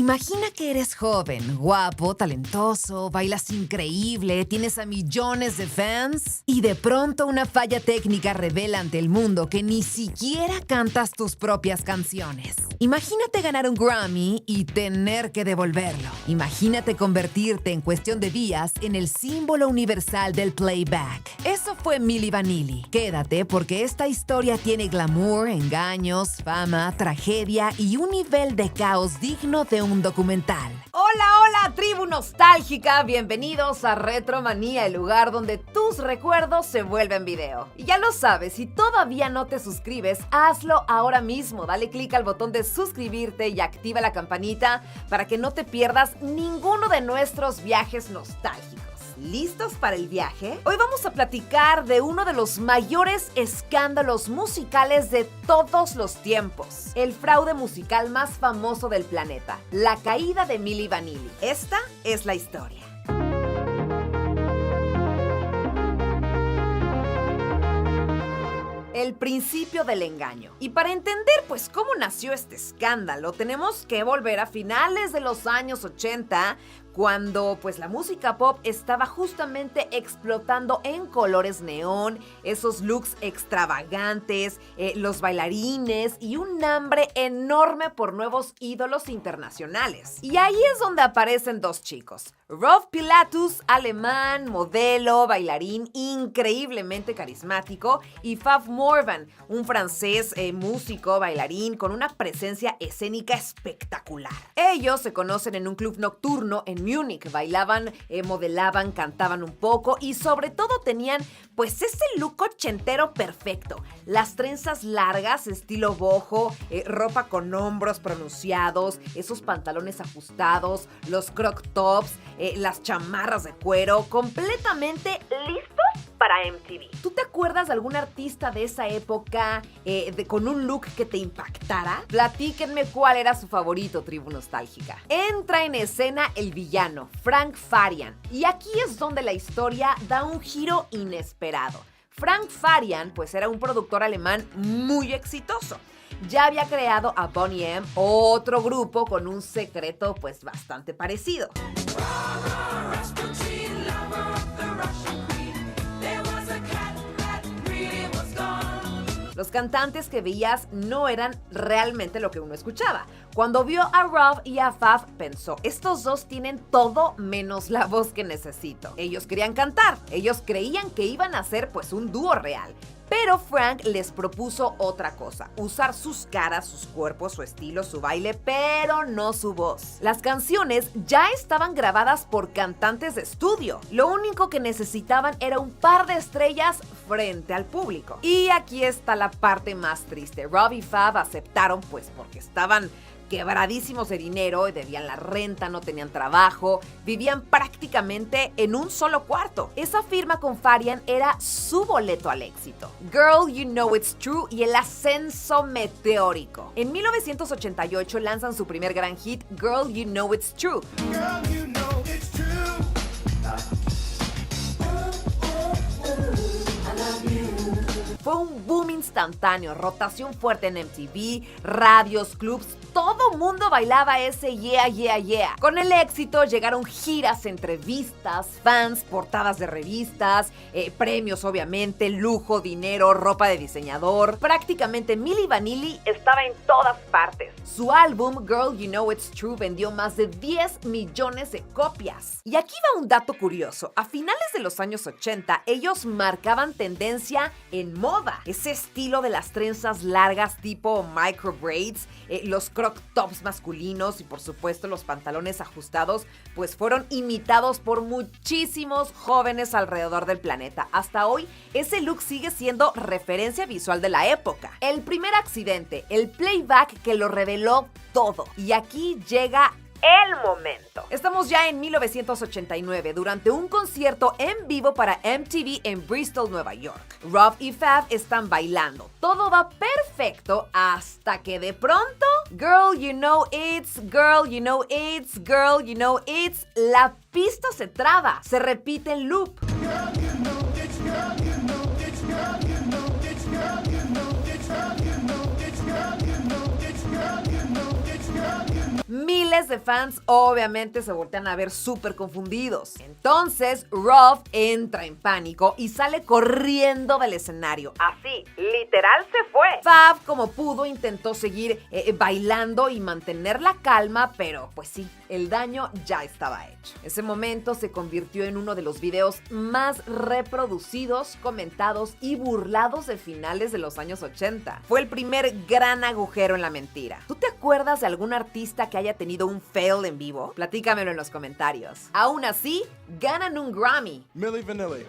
Imagina que eres joven, guapo, talentoso, bailas increíble, tienes a millones de fans y de pronto una falla técnica revela ante el mundo que ni siquiera cantas tus propias canciones. Imagínate ganar un Grammy y tener que devolverlo. Imagínate convertirte en cuestión de días en el símbolo universal del playback. Eso fue Milli Vanilli. Quédate porque esta historia tiene glamour, engaños, fama, tragedia y un nivel de caos digno de un documental. Hola, tribu nostálgica, bienvenidos a Retromanía, el lugar donde tus recuerdos se vuelven video. Y ya lo sabes, si todavía no te suscribes, hazlo ahora mismo. Dale clic al botón de suscribirte y activa la campanita para que no te pierdas ninguno de nuestros viajes nostálgicos. ¿Listos para el viaje? Hoy vamos a platicar de uno de los mayores escándalos musicales de todos los tiempos. El fraude musical más famoso del planeta, la caída de Milli Vanilli. Esta es la historia. El principio del engaño. Y para entender pues cómo nació este escándalo, tenemos que volver a finales de los años 80, cuando pues la música pop estaba justamente explotando en colores neón, esos looks extravagantes, los bailarines y un hambre enorme por nuevos ídolos internacionales. Y ahí es donde aparecen dos chicos. Rolf Pilatus, alemán, modelo, bailarín increíblemente carismático, y Faf Morvan, un francés músico, bailarín con una presencia escénica espectacular. Ellos se conocen en un club nocturno en Múnich, bailaban, modelaban, cantaban un poco y sobre todo tenían pues ese look ochentero perfecto. Las trenzas largas estilo boho, ropa con hombros pronunciados, esos pantalones ajustados, los croc tops, las chamarras de cuero, completamente listos para MTV. ¿Tú te acuerdas de algún artista de esa época con un look que te impactara? Platíquenme cuál era su favorito, tribu nostálgica. Entra en escena el villano, Frank Farian, y aquí es donde la historia da un giro inesperado. Frank Farian pues era un productor alemán muy exitoso. Ya había creado a Boney M, otro grupo con un secreto pues bastante parecido. Los cantantes que veías no eran realmente lo que uno escuchaba. Cuando vio a Rolf y a Faf, pensó, estos dos tienen todo menos la voz que necesito. Ellos querían cantar, ellos creían que iban a ser pues un dúo real. Pero Frank les propuso otra cosa, usar sus caras, sus cuerpos, su estilo, su baile, pero no su voz. Las canciones ya estaban grabadas por cantantes de estudio. Lo único que necesitaban era un par de estrellas frente al público. Y aquí está la parte más triste. Rob y Fab aceptaron pues porque estaban quebradísimos de dinero, debían la renta, no tenían trabajo, vivían prácticamente en un solo cuarto. Esa firma con Farian era su boleto al éxito. Girl, You Know It's True y el ascenso meteórico. En 1988 lanzan su primer gran hit, Girl, You Know It's True. Girl, you know it's true. Fue un boom instantáneo, rotación fuerte en MTV, radios, clubs, todo mundo bailaba ese yeah, yeah, yeah. Con el éxito llegaron giras, entrevistas, fans, portadas de revistas, premios obviamente, lujo, dinero, ropa de diseñador. Prácticamente Milli Vanilli estaba en todas partes. Su álbum Girl, You Know It's True vendió más de 10 millones de copias. Y aquí va un dato curioso. A finales de los años 80, ellos marcaban tendencia en moda. Ese estilo de las trenzas largas tipo micro braids, los croc tops masculinos y por supuesto los pantalones ajustados, pues fueron imitados por muchísimos jóvenes alrededor del planeta. Hasta hoy, ese look sigue siendo referencia visual de la época. El primer accidente, el playback que lo reveló todo. Y aquí llega el momento. Estamos ya en 1989, durante un concierto en vivo para MTV en Bristol, Nueva York. Rob y Fab están bailando. Todo va perfecto hasta que de pronto, Girl, You Know It's, Girl, You Know It's, Girl, You Know It's, la pista se traba, se repite en loop. Girl, you know it's, girl, you know it's, girl, you know it's, girl, you know it's, girl, you know it's, girl, you know it's, girl, you know it's, girl, you know. miles de fans obviamente se voltean a ver súper confundidos. Entonces, Rob entra en pánico y sale corriendo del escenario. Así, literal se fue. Fab, como pudo, intentó seguir bailando y mantener la calma, pero pues sí, el daño ya estaba hecho. Ese momento se convirtió en uno de los videos más reproducidos, comentados y burlados de finales de los años 80. Fue el primer gran agujero en la mentira. ¿Tú te acuerdas de algún artista que haya tenido un fail en vivo? Platícamelo en los comentarios. Aún así, ganan un Grammy. Milli Vanilli.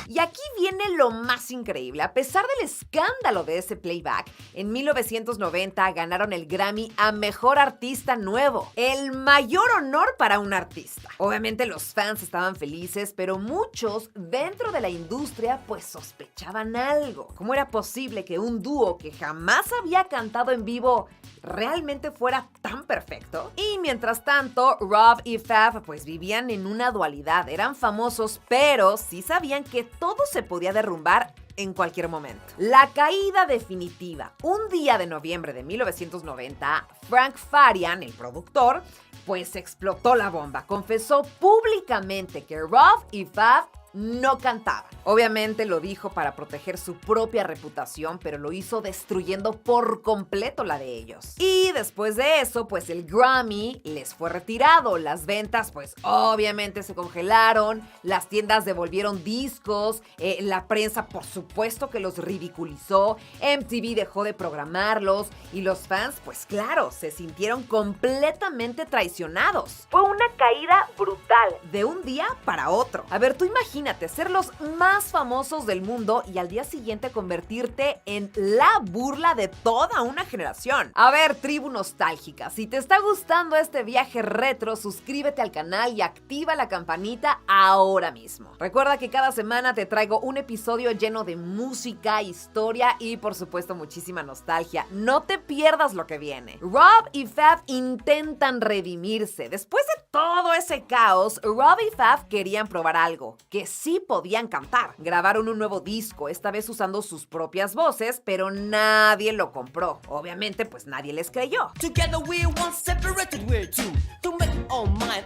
Y aquí viene lo más increíble. A pesar del escándalo de ese playback, en 1990 ganaron el Grammy a Mejor Artista Nuevo. El mayor honor para un artista. Obviamente los fans estaban felices, pero muchos dentro de la industria pues sospechaban algo. ¿Cómo era posible que un dúo que jamás había cantado en vivo realmente fuera tan perfecto? Y mientras tanto, Rob y Fab pues vivían en una dualidad. Eran famosos, pero sí sabían que todo se podía derrumbar en cualquier momento. La caída definitiva. Un día de noviembre de 1990, Frank Farian, el productor, pues explotó la bomba. Confesó públicamente que Rob y Fab no cantaban. Obviamente lo dijo para proteger su propia reputación, pero lo hizo destruyendo por completo la de ellos. Y después de eso, pues el Grammy les fue retirado. Las ventas, pues obviamente se congelaron. Las tiendas devolvieron discos. La prensa, por supuesto, que los ridiculizó. MTV dejó de programarlos. Y los fans, pues claro, se sintieron completamente traicionados. Fue una caída brutal, de un día para otro. A ver, tú imagínate ser los más famosos del mundo y al día siguiente convertirte en la burla de toda una generación. A ver, tribu nostálgica, si te está gustando este viaje retro, suscríbete al canal y activa la campanita ahora mismo. Recuerda que cada semana te traigo un episodio lleno de música, historia y por supuesto muchísima nostalgia. No te pierdas lo que viene. Rob y Fab intentan redimirse. Después de todo ese caos, Rob y Fab querían probar algo, que sí podían cantar. Grabaron un nuevo disco, esta vez usando sus propias voces, pero nadie lo compró. Obviamente, pues nadie les creyó. Together we're one, separated we're two. To make it all mine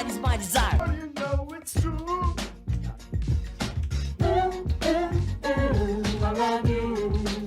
is my desire. Oh, you know it's true.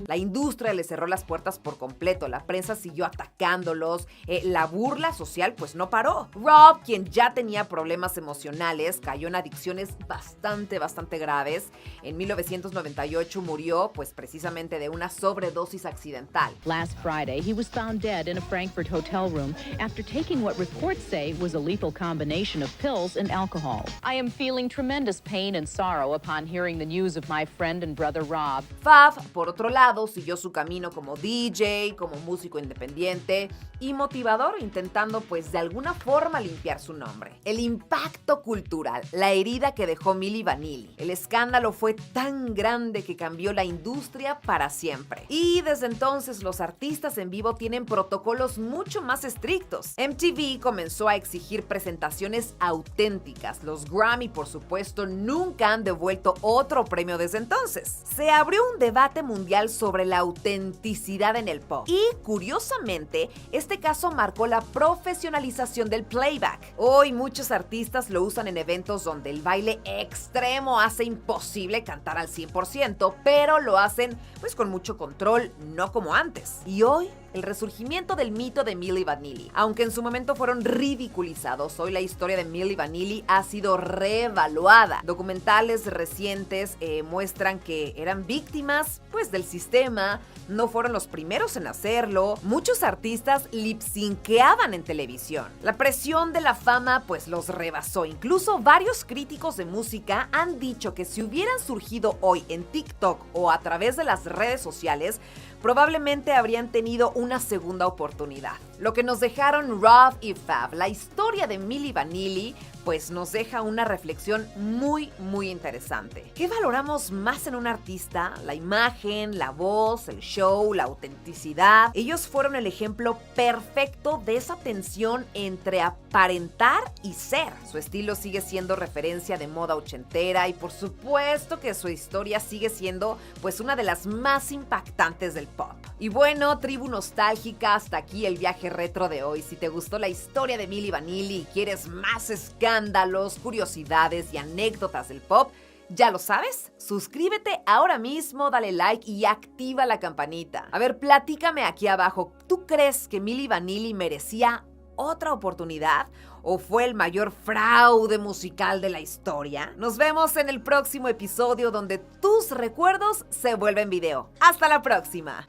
La industria les cerró las puertas por completo, la prensa siguió atacándolos, la burla social pues no paró. Rob, quien ya tenía problemas emocionales, cayó en adicciones bastante graves. En 1998 murió pues precisamente de una sobredosis accidental. Last Friday, he was found dead in a Frankfurt hotel room after taking what reports say was a lethal combination of pills and alcohol. I am feeling tremendous pain and sorrow upon hearing the news of my friend and brother Rob. Fab, por otro lado, siguió su camino como DJ, como músico independiente y motivador, intentando pues de alguna forma limpiar su nombre. El impacto cultural, la herida que dejó Milli Vanilli. El escándalo fue tan grande que cambió la industria para siempre. Y desde entonces los artistas en vivo tienen protocolos mucho más estrictos. MTV comenzó a exigir presentaciones auténticas. Los Grammy, por supuesto, nunca han devuelto otro premio desde entonces. Se abrió un debate mundial sobre la autenticidad en el pop. Y curiosamente, este caso marcó la profesionalización del playback. Hoy muchos artistas lo usan en eventos donde el baile extremo hace imposible cantar al 100%, pero lo hacen pues con mucho control, no como antes. Y hoy el resurgimiento del mito de Milli Vanilli. Aunque en su momento fueron ridiculizados, hoy la historia de Milli Vanilli ha sido reevaluada. Documentales recientes muestran que eran víctimas pues del sistema, no fueron los primeros en hacerlo. Muchos artistas lip-synqueaban en televisión. La presión de la fama pues los rebasó. Incluso varios críticos de música han dicho que si hubieran surgido hoy en TikTok o a través de las redes sociales, probablemente habrían tenido una segunda oportunidad. Lo que nos dejaron Rob y Fab, la historia de Milli Vanilli, pues nos deja una reflexión muy interesante. ¿Qué valoramos más en un artista? La imagen, la voz, el show, la autenticidad. Ellos fueron el ejemplo perfecto de esa tensión entre aparentar y ser. Su estilo sigue siendo referencia de moda ochentera y por supuesto que su historia sigue siendo pues una de las más impactantes del pop. Y bueno, tribu nostálgica, hasta aquí el viaje retro de hoy. Si te gustó la historia de Milli Vanilli y quieres más escándalos, curiosidades y anécdotas del pop, ya lo sabes, suscríbete ahora mismo, dale like y activa la campanita. A ver, platícame aquí abajo, ¿tú crees que Milli Vanilli merecía otra oportunidad o fue el mayor fraude musical de la historia? Nos vemos en el próximo episodio donde tus recuerdos se vuelven video. ¡Hasta la próxima!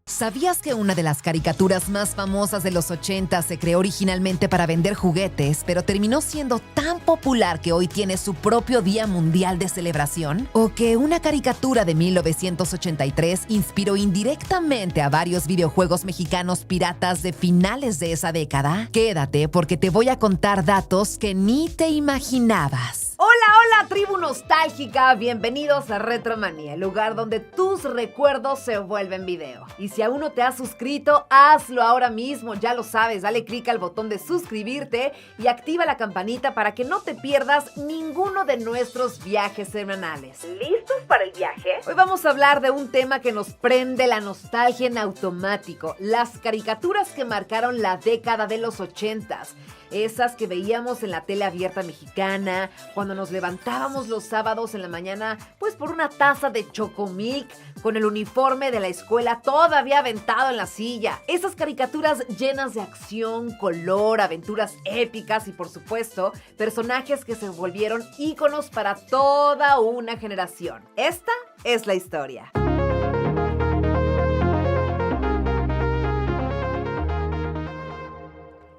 ¿Sabías que una de las caricaturas más famosas de los 80 se creó originalmente para vender juguetes, pero terminó siendo tan popular que hoy tiene su propio Día Mundial de celebración? ¿O que una caricatura de 1983 inspiró indirectamente a varios videojuegos mexicanos piratas de finales de esa década? Quédate porque te voy a contar datos que ni te imaginabas. Hola, tribu nostálgica, bienvenidos a Retromanía, el lugar donde tus recuerdos se vuelven video. Y si aún no te has suscrito, hazlo ahora mismo, ya lo sabes, dale clic al botón de suscribirte y activa la campanita para que no te pierdas ninguno de nuestros viajes semanales. ¿Listos para el viaje? Hoy vamos a hablar de un tema que nos prende la nostalgia en automático, las caricaturas que marcaron la década de los 80s. Esas que veíamos en la tele abierta mexicana, cuando nos levantábamos los sábados en la mañana, pues por una taza de Chocomilk, con el uniforme de la escuela todavía aventado en la silla. Esas caricaturas llenas de acción, color, aventuras épicas y por supuesto, personajes que se volvieron íconos para toda una generación. Esta es la historia.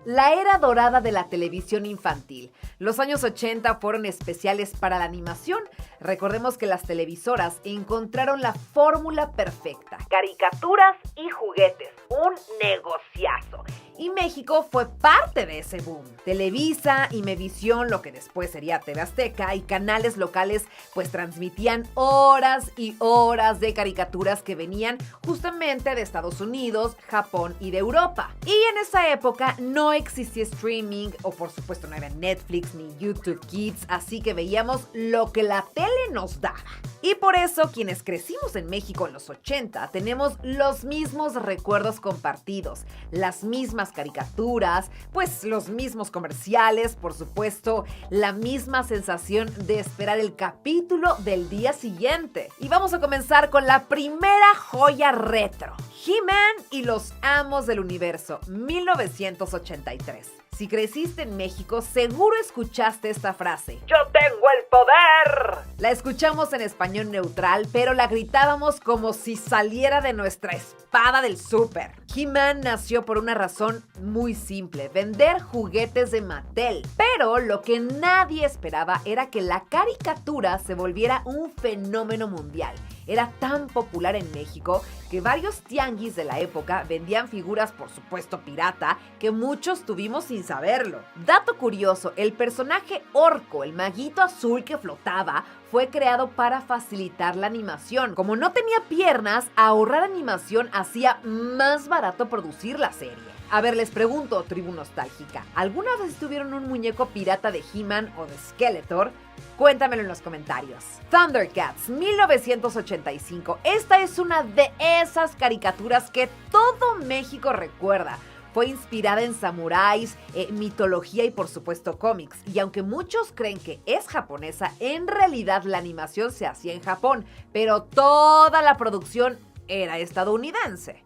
La era dorada de la televisión infantil. Los años 80 fueron especiales para la animación. Recordemos que las televisoras encontraron la fórmula perfecta. Caricaturas y juguetes. Un negociazo. Y México fue parte de ese boom. Televisa, Imevisión, lo que después sería TV Azteca, y canales locales pues transmitían horas y horas de caricaturas que venían justamente de Estados Unidos, Japón y de Europa. Y en esa época no existía streaming o por supuesto no era Netflix ni YouTube Kids, así que veíamos lo que la tele nos daba. Y por eso quienes crecimos en México en los 80 tenemos los mismos recuerdos compartidos, las mismas caricaturas, pues los mismos comerciales, por supuesto, la misma sensación de esperar el capítulo del día siguiente. Y vamos a comenzar con la primera joya retro, He-Man y los Amos del Universo, 1983. Si creciste en México, seguro escuchaste esta frase. ¡Yo tengo el poder! La escuchamos en español neutral, pero la gritábamos como si saliera de nuestra espada del súper. He-Man nació por una razón muy simple, vender juguetes de Mattel. Pero lo que nadie esperaba era que la caricatura se volviera un fenómeno mundial. Era tan popular en México que varios tianguis de la época vendían figuras, por supuesto pirata, que muchos tuvimos sin saberlo. Dato curioso, el personaje Orco, el maguito azul que flotaba, fue creado para facilitar la animación. Como no tenía piernas, ahorrar animación hacía más barato producir la serie. A ver, les pregunto, tribu nostálgica, ¿alguna vez tuvieron un muñeco pirata de He-Man o de Skeletor? Cuéntamelo en los comentarios. Thundercats, 1985. Esta es una de esas caricaturas que todo México recuerda. Fue inspirada en samuráis, mitología y por supuesto cómics. Y aunque muchos creen que es japonesa, en realidad la animación se hacía en Japón, pero toda la producción era estadounidense.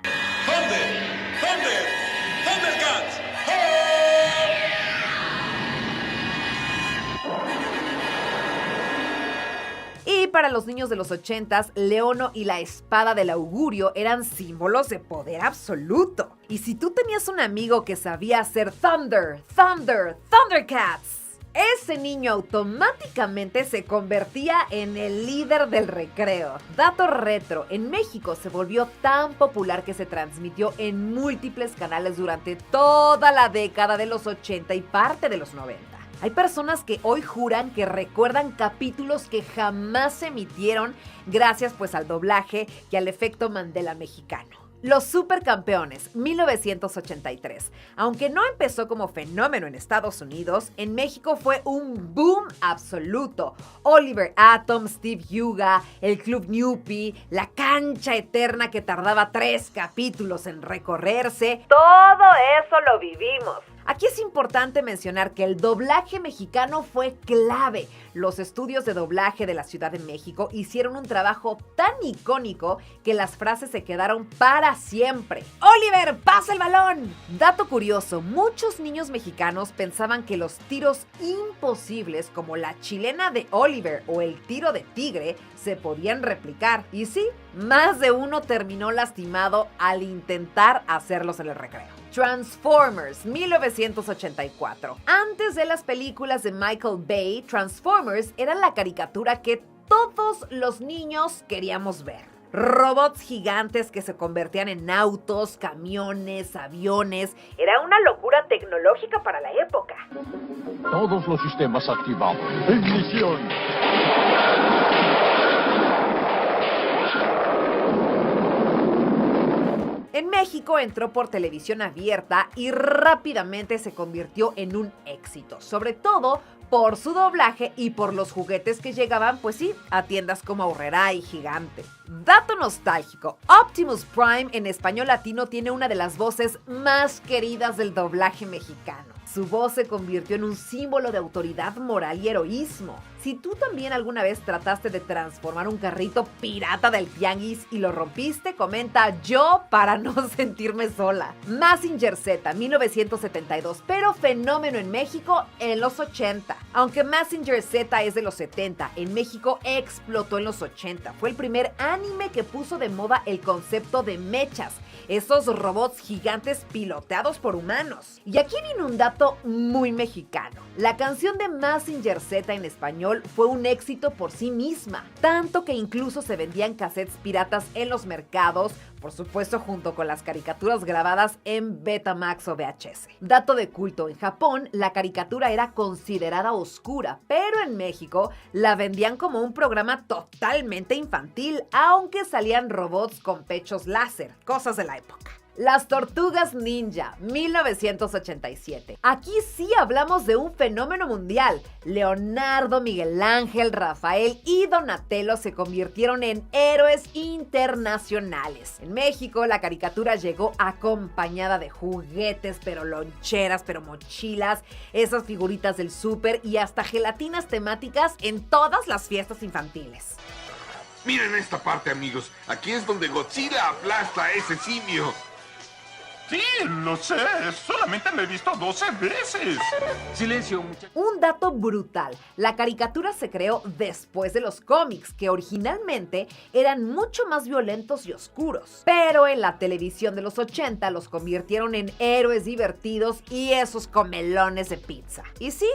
Thundercats! Y para los niños de los 80s, Leono y la espada del augurio eran símbolos de poder absoluto. Y si tú tenías un amigo que sabía hacer Thundercats, ese niño automáticamente se convertía en el líder del recreo. Dato retro, en México se volvió tan popular que se transmitió en múltiples canales durante toda la década de los 80 y parte de los 90. Hay personas que hoy juran que recuerdan capítulos que jamás se emitieron gracias pues al doblaje y al efecto Mandela mexicano. Los Supercampeones, 1983. Aunque no empezó como fenómeno en Estados Unidos, en México fue un boom absoluto. Oliver Atom, Steve Huga, el Club Newpie, la cancha eterna que tardaba 3 capítulos en recorrerse. Todo eso lo vivimos. Aquí es importante mencionar que el doblaje mexicano fue clave. Los estudios de doblaje de la Ciudad de México hicieron un trabajo tan icónico que las frases se quedaron para siempre. ¡Oliver, pasa el balón! Dato curioso, muchos niños mexicanos pensaban que los tiros imposibles como la chilena de Oliver o el tiro de tigre se podían replicar. Y sí, más de uno terminó lastimado al intentar hacerlos en el recreo. Transformers, 1984. Antes de las películas de Michael Bay, Transformers era la caricatura que todos los niños queríamos ver. Robots gigantes que se convertían en autos, camiones, aviones. Era una locura tecnológica para la época. Todos los sistemas activados. ¡En misión! En México entró por televisión abierta y rápidamente se convirtió en un éxito, sobre todo por su doblaje y por los juguetes que llegaban, pues sí, a tiendas como Aurrera y Gigante. Dato nostálgico, Optimus Prime en español latino tiene una de las voces más queridas del doblaje mexicano. Su voz se convirtió en un símbolo de autoridad moral y heroísmo. Si tú también alguna vez trataste de transformar un carrito pirata del tianguis y lo rompiste, comenta yo para no sentirme sola. Mazinger Z, 1972, pero fenómeno en México en los 80. Aunque Mazinger Z es de los 70, en México explotó en los 80. Fue el primer anime que puso de moda el concepto de mechas, esos robots gigantes piloteados por humanos. Y aquí viene un dato muy mexicano. La canción de Mazinger Z en español fue un éxito por sí misma, tanto que incluso se vendían cassettes piratas en los mercados, por supuesto junto con las caricaturas grabadas en Betamax o VHS. Dato de culto, en Japón la caricatura era considerada oscura, pero en México la vendían como un programa totalmente infantil, aunque salían robots con pechos láser, cosas de la época. Las Tortugas Ninja, 1987. Aquí sí hablamos de un fenómeno mundial. Leonardo, Miguel Ángel, Rafael y Donatello se convirtieron en héroes internacionales. En México, la caricatura llegó acompañada de juguetes, pero loncheras, pero mochilas, esas figuritas del súper y hasta gelatinas temáticas en todas las fiestas infantiles. Miren esta parte, amigos. Aquí es donde Godzilla aplasta a ese simio. Sí, lo sé. Solamente lo he visto 12 veces. Silencio, muchachos. Un dato brutal. La caricatura se creó después de los cómics, que originalmente eran mucho más violentos y oscuros. Pero en la televisión de los 80 los convirtieron en héroes divertidos y esos comelones de pizza. Y sí,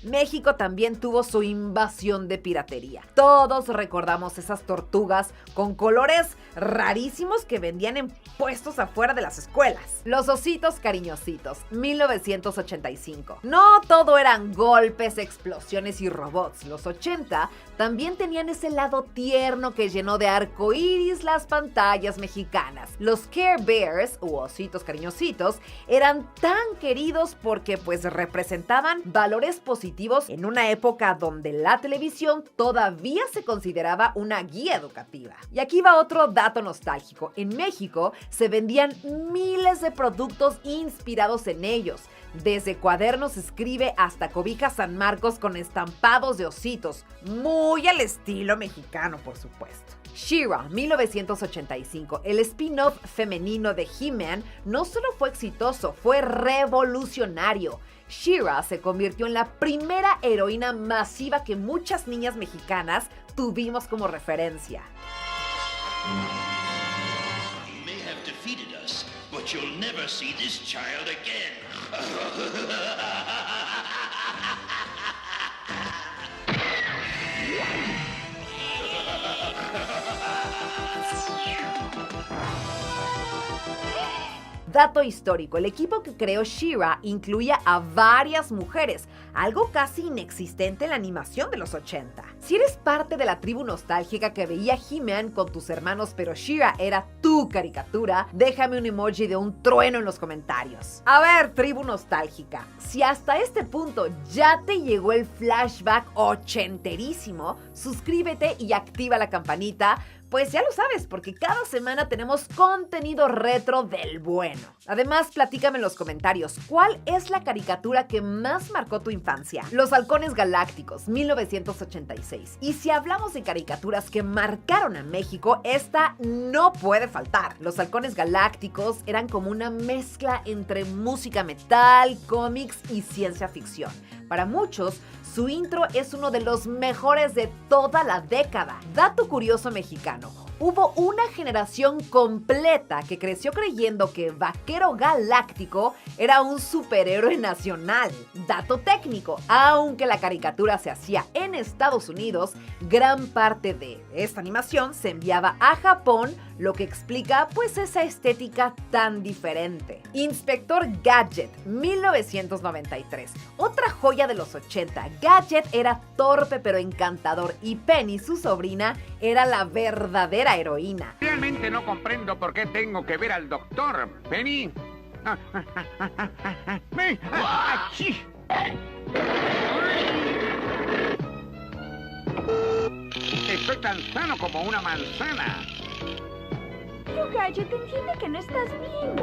México también tuvo su invasión de piratería. Todos recordamos esas tortugas con colores rarísimos que vendían en puestos afuera de las escuelas. Los ositos cariñositos, 1985. No todo eran golpes, explosiones y robots. Los 80 también tenían ese lado tierno que llenó de arcoíris las pantallas mexicanas. Los Care Bears, u ositos cariñositos, eran tan queridos porque pues representaban valores positivos en una época donde la televisión todavía se consideraba una guía educativa. Y aquí va otro dato nostálgico. En México se vendían miles de productos inspirados en ellos, desde cuadernos escribe hasta cobijas San Marcos con estampados de ositos, muy al estilo mexicano, por supuesto. She-Ra, 1985, el spin-off femenino de He-Man, no solo fue exitoso, fue revolucionario. She-Ra se convirtió en la primera heroína masiva que muchas niñas mexicanas tuvimos como referencia. You may have defeated us, but you'll never see this child again. Dato histórico, el equipo que creó She-Ra incluía a varias mujeres, algo casi inexistente en la animación de los 80. Si eres parte de la tribu nostálgica que veía He-Man con tus hermanos pero She-Ra era tu caricatura, déjame un emoji de un trueno en los comentarios. A ver, tribu nostálgica, si hasta este punto ya te llegó el flashback ochenterísimo, suscríbete y activa la campanita. Pues ya lo sabes, porque cada semana tenemos contenido retro del bueno. Además, platícame en los comentarios, ¿cuál es la caricatura que más marcó tu infancia? Los Halcones Galácticos, 1986. Y si hablamos de caricaturas que marcaron a México, esta no puede faltar. Los Halcones Galácticos eran como una mezcla entre música metal, cómics y ciencia ficción. Para muchos, su intro es uno de los mejores de toda la década. Dato curioso mexicano. Hubo una generación completa que creció creyendo que Vaquero Galáctico era un superhéroe nacional. Dato técnico, aunque la caricatura se hacía en Estados Unidos, gran parte de esta animación se enviaba a Japón, lo que explica pues esa estética tan diferente. Inspector Gadget, 1993. Otra joya de los 80. Gadget era torpe pero encantador y Penny, su sobrina, era la verdadera heroína. Realmente no comprendo por qué tengo que ver al doctor, Penny. Estoy tan sano como una manzana. Pero Gadget, entiende que no estás bien.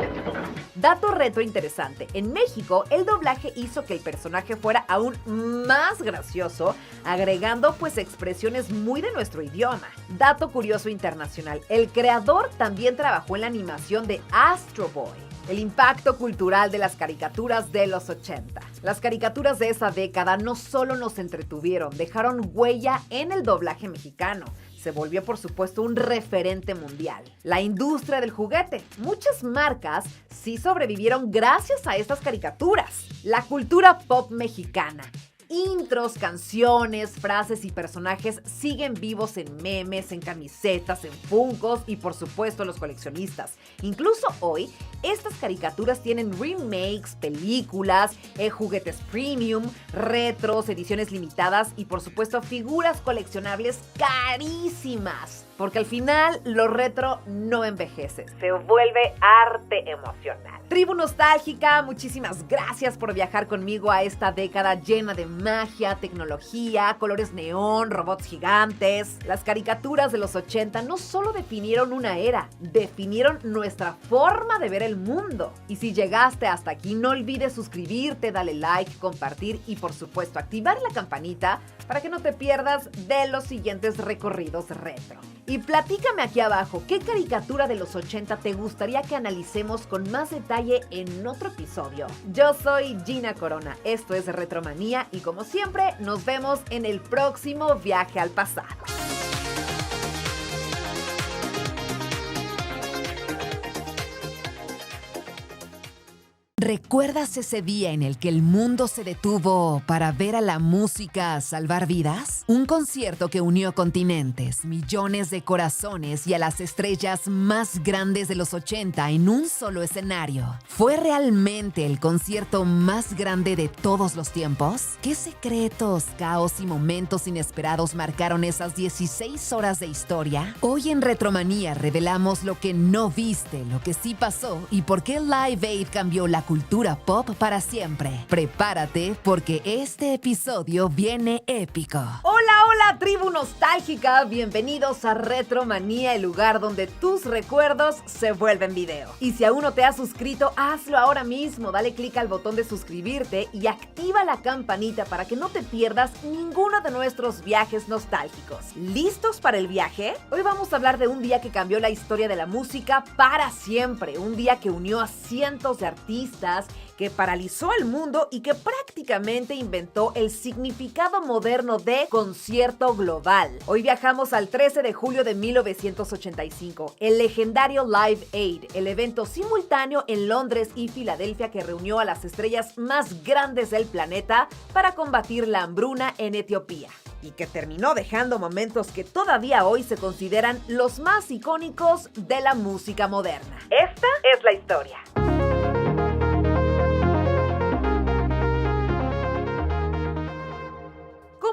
Dato retro interesante. En México, el doblaje hizo que el personaje fuera aún más gracioso, agregando pues expresiones muy de nuestro idioma. Dato curioso internacional. El creador también trabajó en la animación de Astro Boy. El impacto cultural de las caricaturas de los 80. Las caricaturas de esa década no solo nos entretuvieron, dejaron huella en el doblaje mexicano. Se volvió, por supuesto, un referente mundial. La industria del juguete. Muchas marcas sí sobrevivieron gracias a estas caricaturas. La cultura pop mexicana. Intros, canciones, frases y personajes siguen vivos en memes, en camisetas, en funkos y por supuesto los coleccionistas. Incluso hoy, estas caricaturas tienen remakes, películas, juguetes premium, retros, ediciones limitadas y por supuesto figuras coleccionables carísimas. Porque al final lo retro no envejece, se vuelve arte emocional. Tribu Nostálgica, muchísimas gracias por viajar conmigo a esta década llena de magia, tecnología, colores neón, robots gigantes. Las caricaturas de los 80 no solo definieron una era, definieron nuestra forma de ver el mundo. Y si llegaste hasta aquí, no olvides suscribirte, darle like, compartir y por supuesto activar la campanita para que no te pierdas de los siguientes recorridos retro. Y platícame aquí abajo, ¿qué caricatura de los 80 te gustaría que analicemos con más detalle en otro episodio? Yo soy Gina Corona, esto es Retromanía y como siempre, nos vemos en el próximo viaje al pasado. ¿Recuerdas ese día en el que el mundo se detuvo para ver a la música salvar vidas? Un concierto que unió continentes, millones de corazones y a las estrellas más grandes de los 80 en un solo escenario. ¿Fue realmente el concierto más grande de todos los tiempos? ¿Qué secretos, caos y momentos inesperados marcaron esas 16 horas de historia? Hoy en Retromanía revelamos lo que no viste, lo que sí pasó y por qué Live Aid cambió la cultura pop para siempre. Prepárate porque este episodio viene épico. Hola, tribu nostálgica. Bienvenidos a Retromanía, el lugar donde tus recuerdos se vuelven video. Y si aún no te has suscrito, hazlo ahora mismo. Dale clic al botón de suscribirte y activa la campanita para que no te pierdas ninguno de nuestros viajes nostálgicos. ¿Listos para el viaje? Hoy vamos a hablar de un día que cambió la historia de la música para siempre. Un día que unió a cientos de artistas, que paralizó al mundo y que prácticamente inventó el significado moderno de concierto global. Hoy viajamos al 13 de julio de 1985, el legendario Live Aid, el evento simultáneo en Londres y Filadelfia que reunió a las estrellas más grandes del planeta para combatir la hambruna en Etiopía. Y que terminó dejando momentos que todavía hoy se consideran los más icónicos de la música moderna. Esta es la historia.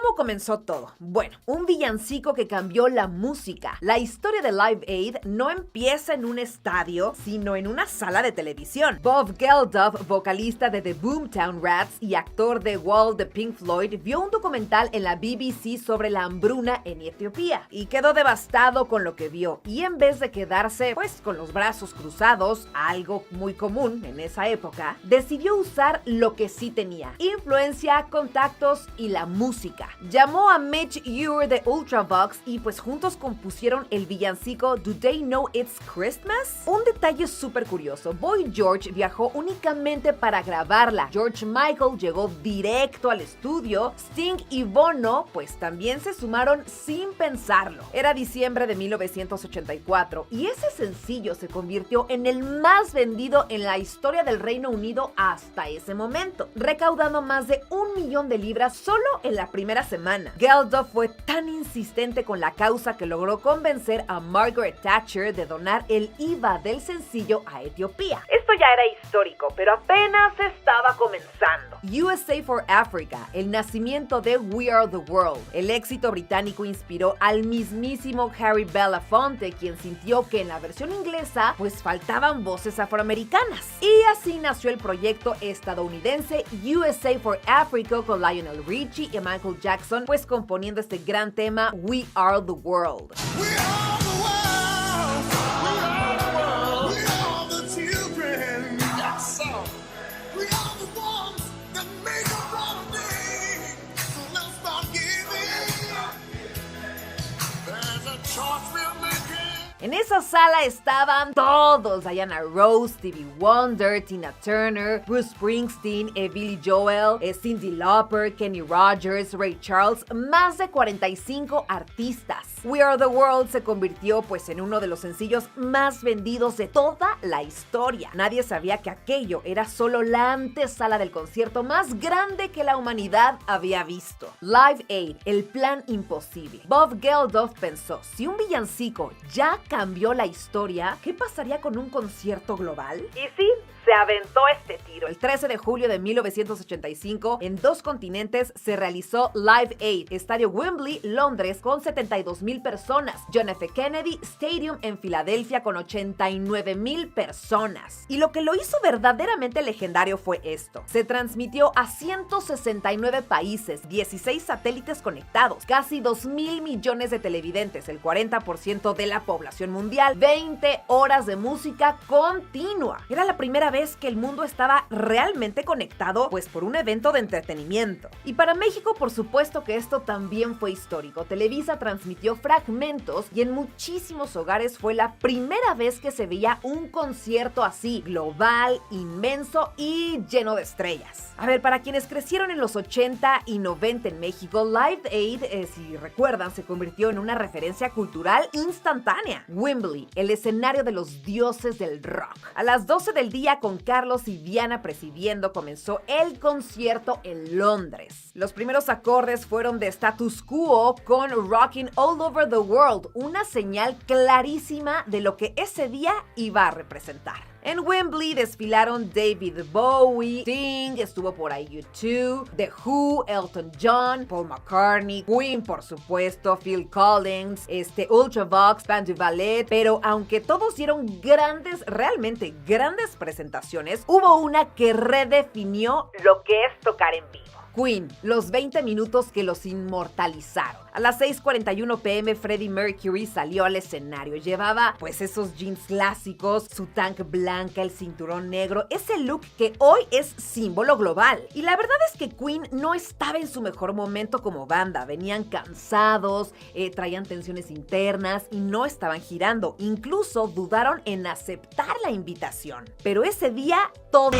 ¿Cómo comenzó todo? Bueno, un villancico que cambió la música. La historia de Live Aid no empieza en un estadio, sino en una sala de televisión. Bob Geldof, vocalista de The Boomtown Rats y actor de Wall de Pink Floyd, vio un documental en la BBC sobre la hambruna en Etiopía y quedó devastado con lo que vio. Y en vez de quedarse, pues, con los brazos cruzados, algo muy común en esa época, decidió usar lo que sí tenía: influencia, contactos y la música. Llamó a Mitch Ure de Ultravox y pues juntos compusieron el villancico Do They Know It's Christmas? Un detalle súper curioso: Boy George viajó únicamente para grabarla. George Michael llegó directo al estudio. Sting y Bono pues también se sumaron sin pensarlo. Era diciembre de 1984 y ese sencillo se convirtió en el más vendido en la historia del Reino Unido hasta ese momento, recaudando más de 1 millón de libras solo en la primera semana. Geldof fue tan insistente con la causa que logró convencer a Margaret Thatcher de donar el IVA del sencillo a Etiopía. Esto ya era histórico, pero apenas estaba comenzando. USA for Africa, el nacimiento de We Are the World. El éxito británico inspiró al mismísimo Harry Belafonte, quien sintió que en la versión inglesa pues faltaban voces afroamericanas. Y así nació el proyecto estadounidense USA for Africa con Lionel Richie y Michael Jackson, pues componiendo este gran tema We Are the World. We are the world. We are the world. We are the children. Yes, sir. We are the ones that make a brighter day. So let's start giving. There's a choice we're making. En esa sala estaban todos: Diana Ross, Stevie Wonder, Tina Turner, Bruce Springsteen, Billy Joel, Cyndi Lauper, Kenny Rogers, Ray Charles, más de 45 artistas. We Are the World se convirtió pues en uno de los sencillos más vendidos de toda la historia. Nadie sabía que aquello era solo la antesala del concierto más grande que la humanidad había visto. Live Aid, el plan imposible. Bob Geldof pensó: si un villancico ya cambió la historia, ¿qué pasaría con un concierto global? Y sí, se aventó este tiro. El 13 de julio de 1985, en 2 continentes, se realizó Live Aid, Estadio Wembley, Londres, con 72,000 personas. John F. Kennedy Stadium en Filadelfia con 89,000 personas. Y lo que lo hizo verdaderamente legendario fue esto: se transmitió a 169 países, 16 satélites conectados, casi 2,000 millones de televidentes, el 40% de la población mundial, 20 horas de música continua. Era la primera vez que el mundo estaba realmente conectado, pues por un evento de entretenimiento. Y para México, por supuesto que esto también fue histórico. Televisa transmitió fragmentos y en muchísimos hogares fue la primera vez que se veía un concierto así, global, inmenso y lleno de estrellas. A ver, para quienes crecieron en los 80 y 90 en México, Live Aid, si recuerdan, se convirtió en una referencia cultural instantánea. Wembley, el escenario de los dioses del rock. A las 12 del día, con Carlos y Diana presidiendo, comenzó el concierto en Londres. Los primeros acordes fueron de Status Quo con Rockin' All Over the World, una señal clarísima de lo que ese día iba a representar. En Wembley desfilaron David Bowie, Sting, estuvo por ahí U2, The Who, Elton John, Paul McCartney, Queen, por supuesto, Phil Collins, Ultravox, Band du Ballet, pero aunque todos dieron realmente grandes presentaciones, hubo una que redefinió lo que es tocar en vivo. Queen, los 20 minutos que los inmortalizaron. A las 6:41 p.m. Freddie Mercury salió al escenario. Llevaba pues esos jeans clásicos, su tank blanca, el cinturón negro, ese look que hoy es símbolo global. Y la verdad es que Queen no estaba en su mejor momento como banda. Venían cansados, traían tensiones internas y no estaban girando. Incluso dudaron en aceptar la invitación. Pero ese día todo...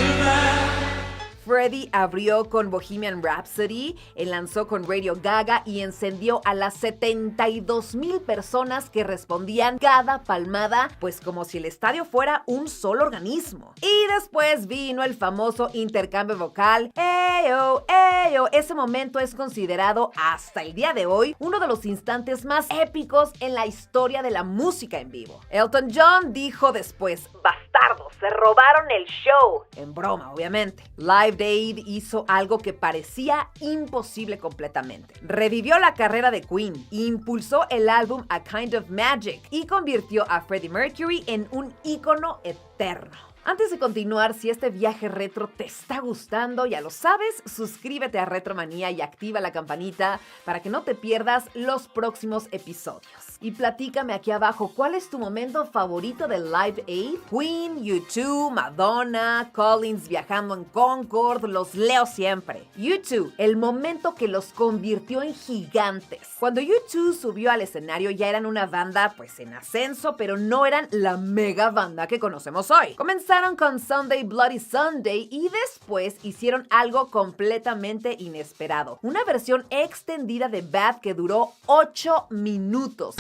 Freddie abrió con Bohemian Rhapsody, lanzó con Radio Gaga y encendió a las 72,000 personas que respondían cada palmada, pues como si el estadio fuera un solo organismo. Y después vino el famoso intercambio vocal, "Eyo, eyo". Ese momento es considerado hasta el día de hoy uno de los instantes más épicos en la historia de la música en vivo. Elton John dijo después: "Bastardos, se robaron el show". En broma, obviamente. Live Live Aid hizo algo que parecía imposible completamente. Revivió la carrera de Queen, impulsó el álbum A Kind of Magic y convirtió a Freddie Mercury en un ícono eterno. Antes de continuar, si este viaje retro te está gustando, ya lo sabes, suscríbete a Retromanía y activa la campanita para que no te pierdas los próximos episodios. Y platícame aquí abajo, ¿cuál es tu momento favorito de Live Aid? Queen, U2, Madonna, Collins viajando en Concorde, los leo siempre. U2, el momento que los convirtió en gigantes. Cuando U2 subió al escenario ya eran una banda pues en ascenso, pero no eran la mega banda que conocemos hoy. Comenzaron con Sunday Bloody Sunday y después hicieron algo completamente inesperado. Una versión extendida de Bad que duró 8 minutos.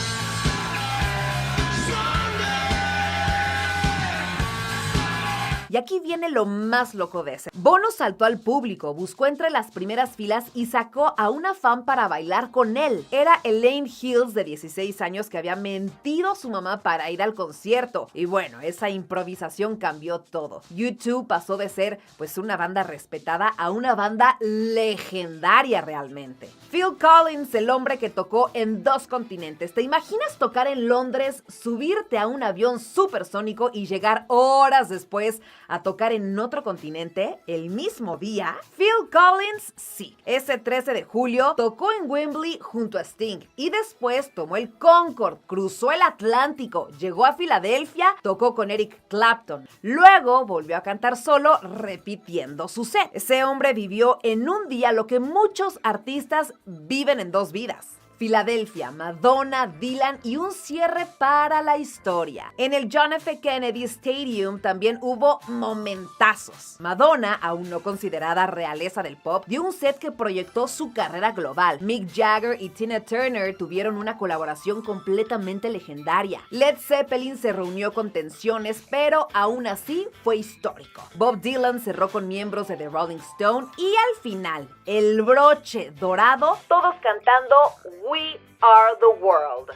Y aquí viene lo más loco de ese. Bono saltó al público, buscó entre las primeras filas y sacó a una fan para bailar con él. Era Elaine Hills, de 16 años, que había mentido a su mamá para ir al concierto. Y bueno, esa improvisación cambió todo. U2 pasó de ser pues una banda respetada a una banda legendaria realmente. Phil Collins, el hombre que tocó en 2 continentes. ¿Te imaginas tocar en Londres, subirte a un avión supersónico y llegar horas después a tocar en otro continente el mismo día? Phil Collins, sí. Ese 13 de julio tocó en Wembley junto a Sting y después tomó el Concorde, cruzó el Atlántico, llegó a Filadelfia, tocó con Eric Clapton. Luego volvió a cantar solo, repitiendo su set. Ese hombre vivió en un día lo que muchos artistas viven en 2 vidas. Filadelfia, Madonna, Dylan y un cierre para la historia. En el John F. Kennedy Stadium también hubo momentazos. Madonna, aún no considerada realeza del pop, dio un set que proyectó su carrera global. Mick Jagger y Tina Turner tuvieron una colaboración completamente legendaria. Led Zeppelin se reunió con tensiones, pero aún así fue histórico. Bob Dylan cerró con miembros de The Rolling Stone y al final, el broche dorado, todos cantando We Are the World.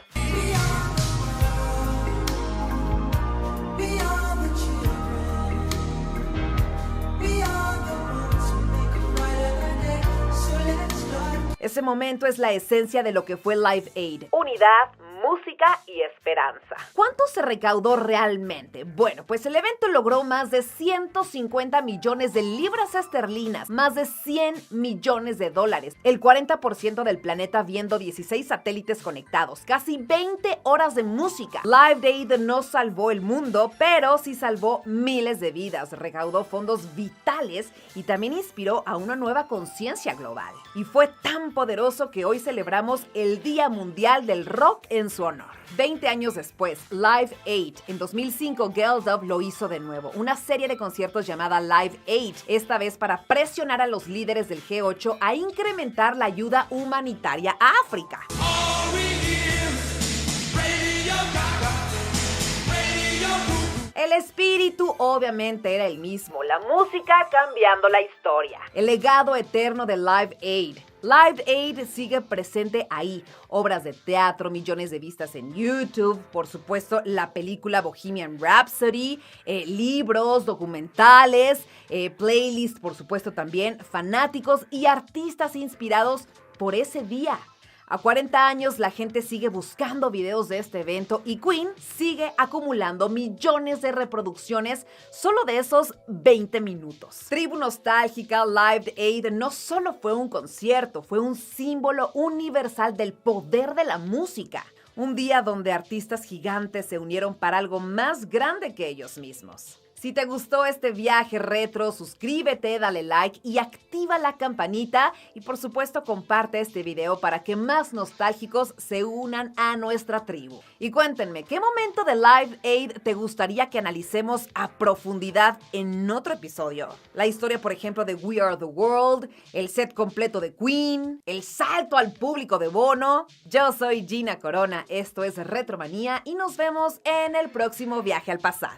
Ese momento es la esencia de lo que fue Live Aid. Unidad, música y esperanza. ¿Cuánto se recaudó realmente? Bueno, pues el evento logró más de 150 millones de libras esterlinas, más de 100 millones de dólares, el 40% del planeta viendo 16 satélites conectados, casi 20 horas de música. Live Aid no salvó el mundo, pero sí salvó miles de vidas, recaudó fondos vitales y también inspiró a una nueva conciencia global. Y fue tan poderoso que hoy celebramos el Día Mundial del Rock en su honor. 20 años después, Live Aid. En 2005, Geldof lo hizo de nuevo. Una serie de conciertos llamada Live Aid. Esta vez para presionar a los líderes del G8 a incrementar la ayuda humanitaria a África. El espíritu obviamente era el mismo, la música cambiando la historia. El legado eterno de Live Aid. Live Aid sigue presente ahí. Obras de teatro, millones de vistas en YouTube, por supuesto la película Bohemian Rhapsody, libros, documentales, playlists, por supuesto también, fanáticos y artistas inspirados por ese día. A 40 años la gente sigue buscando videos de este evento y Queen sigue acumulando millones de reproducciones solo de esos 20 minutos. Tribu Nostálgica Live Aid no solo fue un concierto, fue un símbolo universal del poder de la música. Un día donde artistas gigantes se unieron para algo más grande que ellos mismos. Si te gustó este viaje retro, suscríbete, dale like y activa la campanita. Y por supuesto comparte este video para que más nostálgicos se unan a nuestra tribu. Y cuéntenme, ¿qué momento de Live Aid te gustaría que analicemos a profundidad en otro episodio? La historia, por ejemplo, de We Are the World, el set completo de Queen, el salto al público de Bono. Yo soy Gina Corona, esto es Retromanía y nos vemos en el próximo viaje al pasado.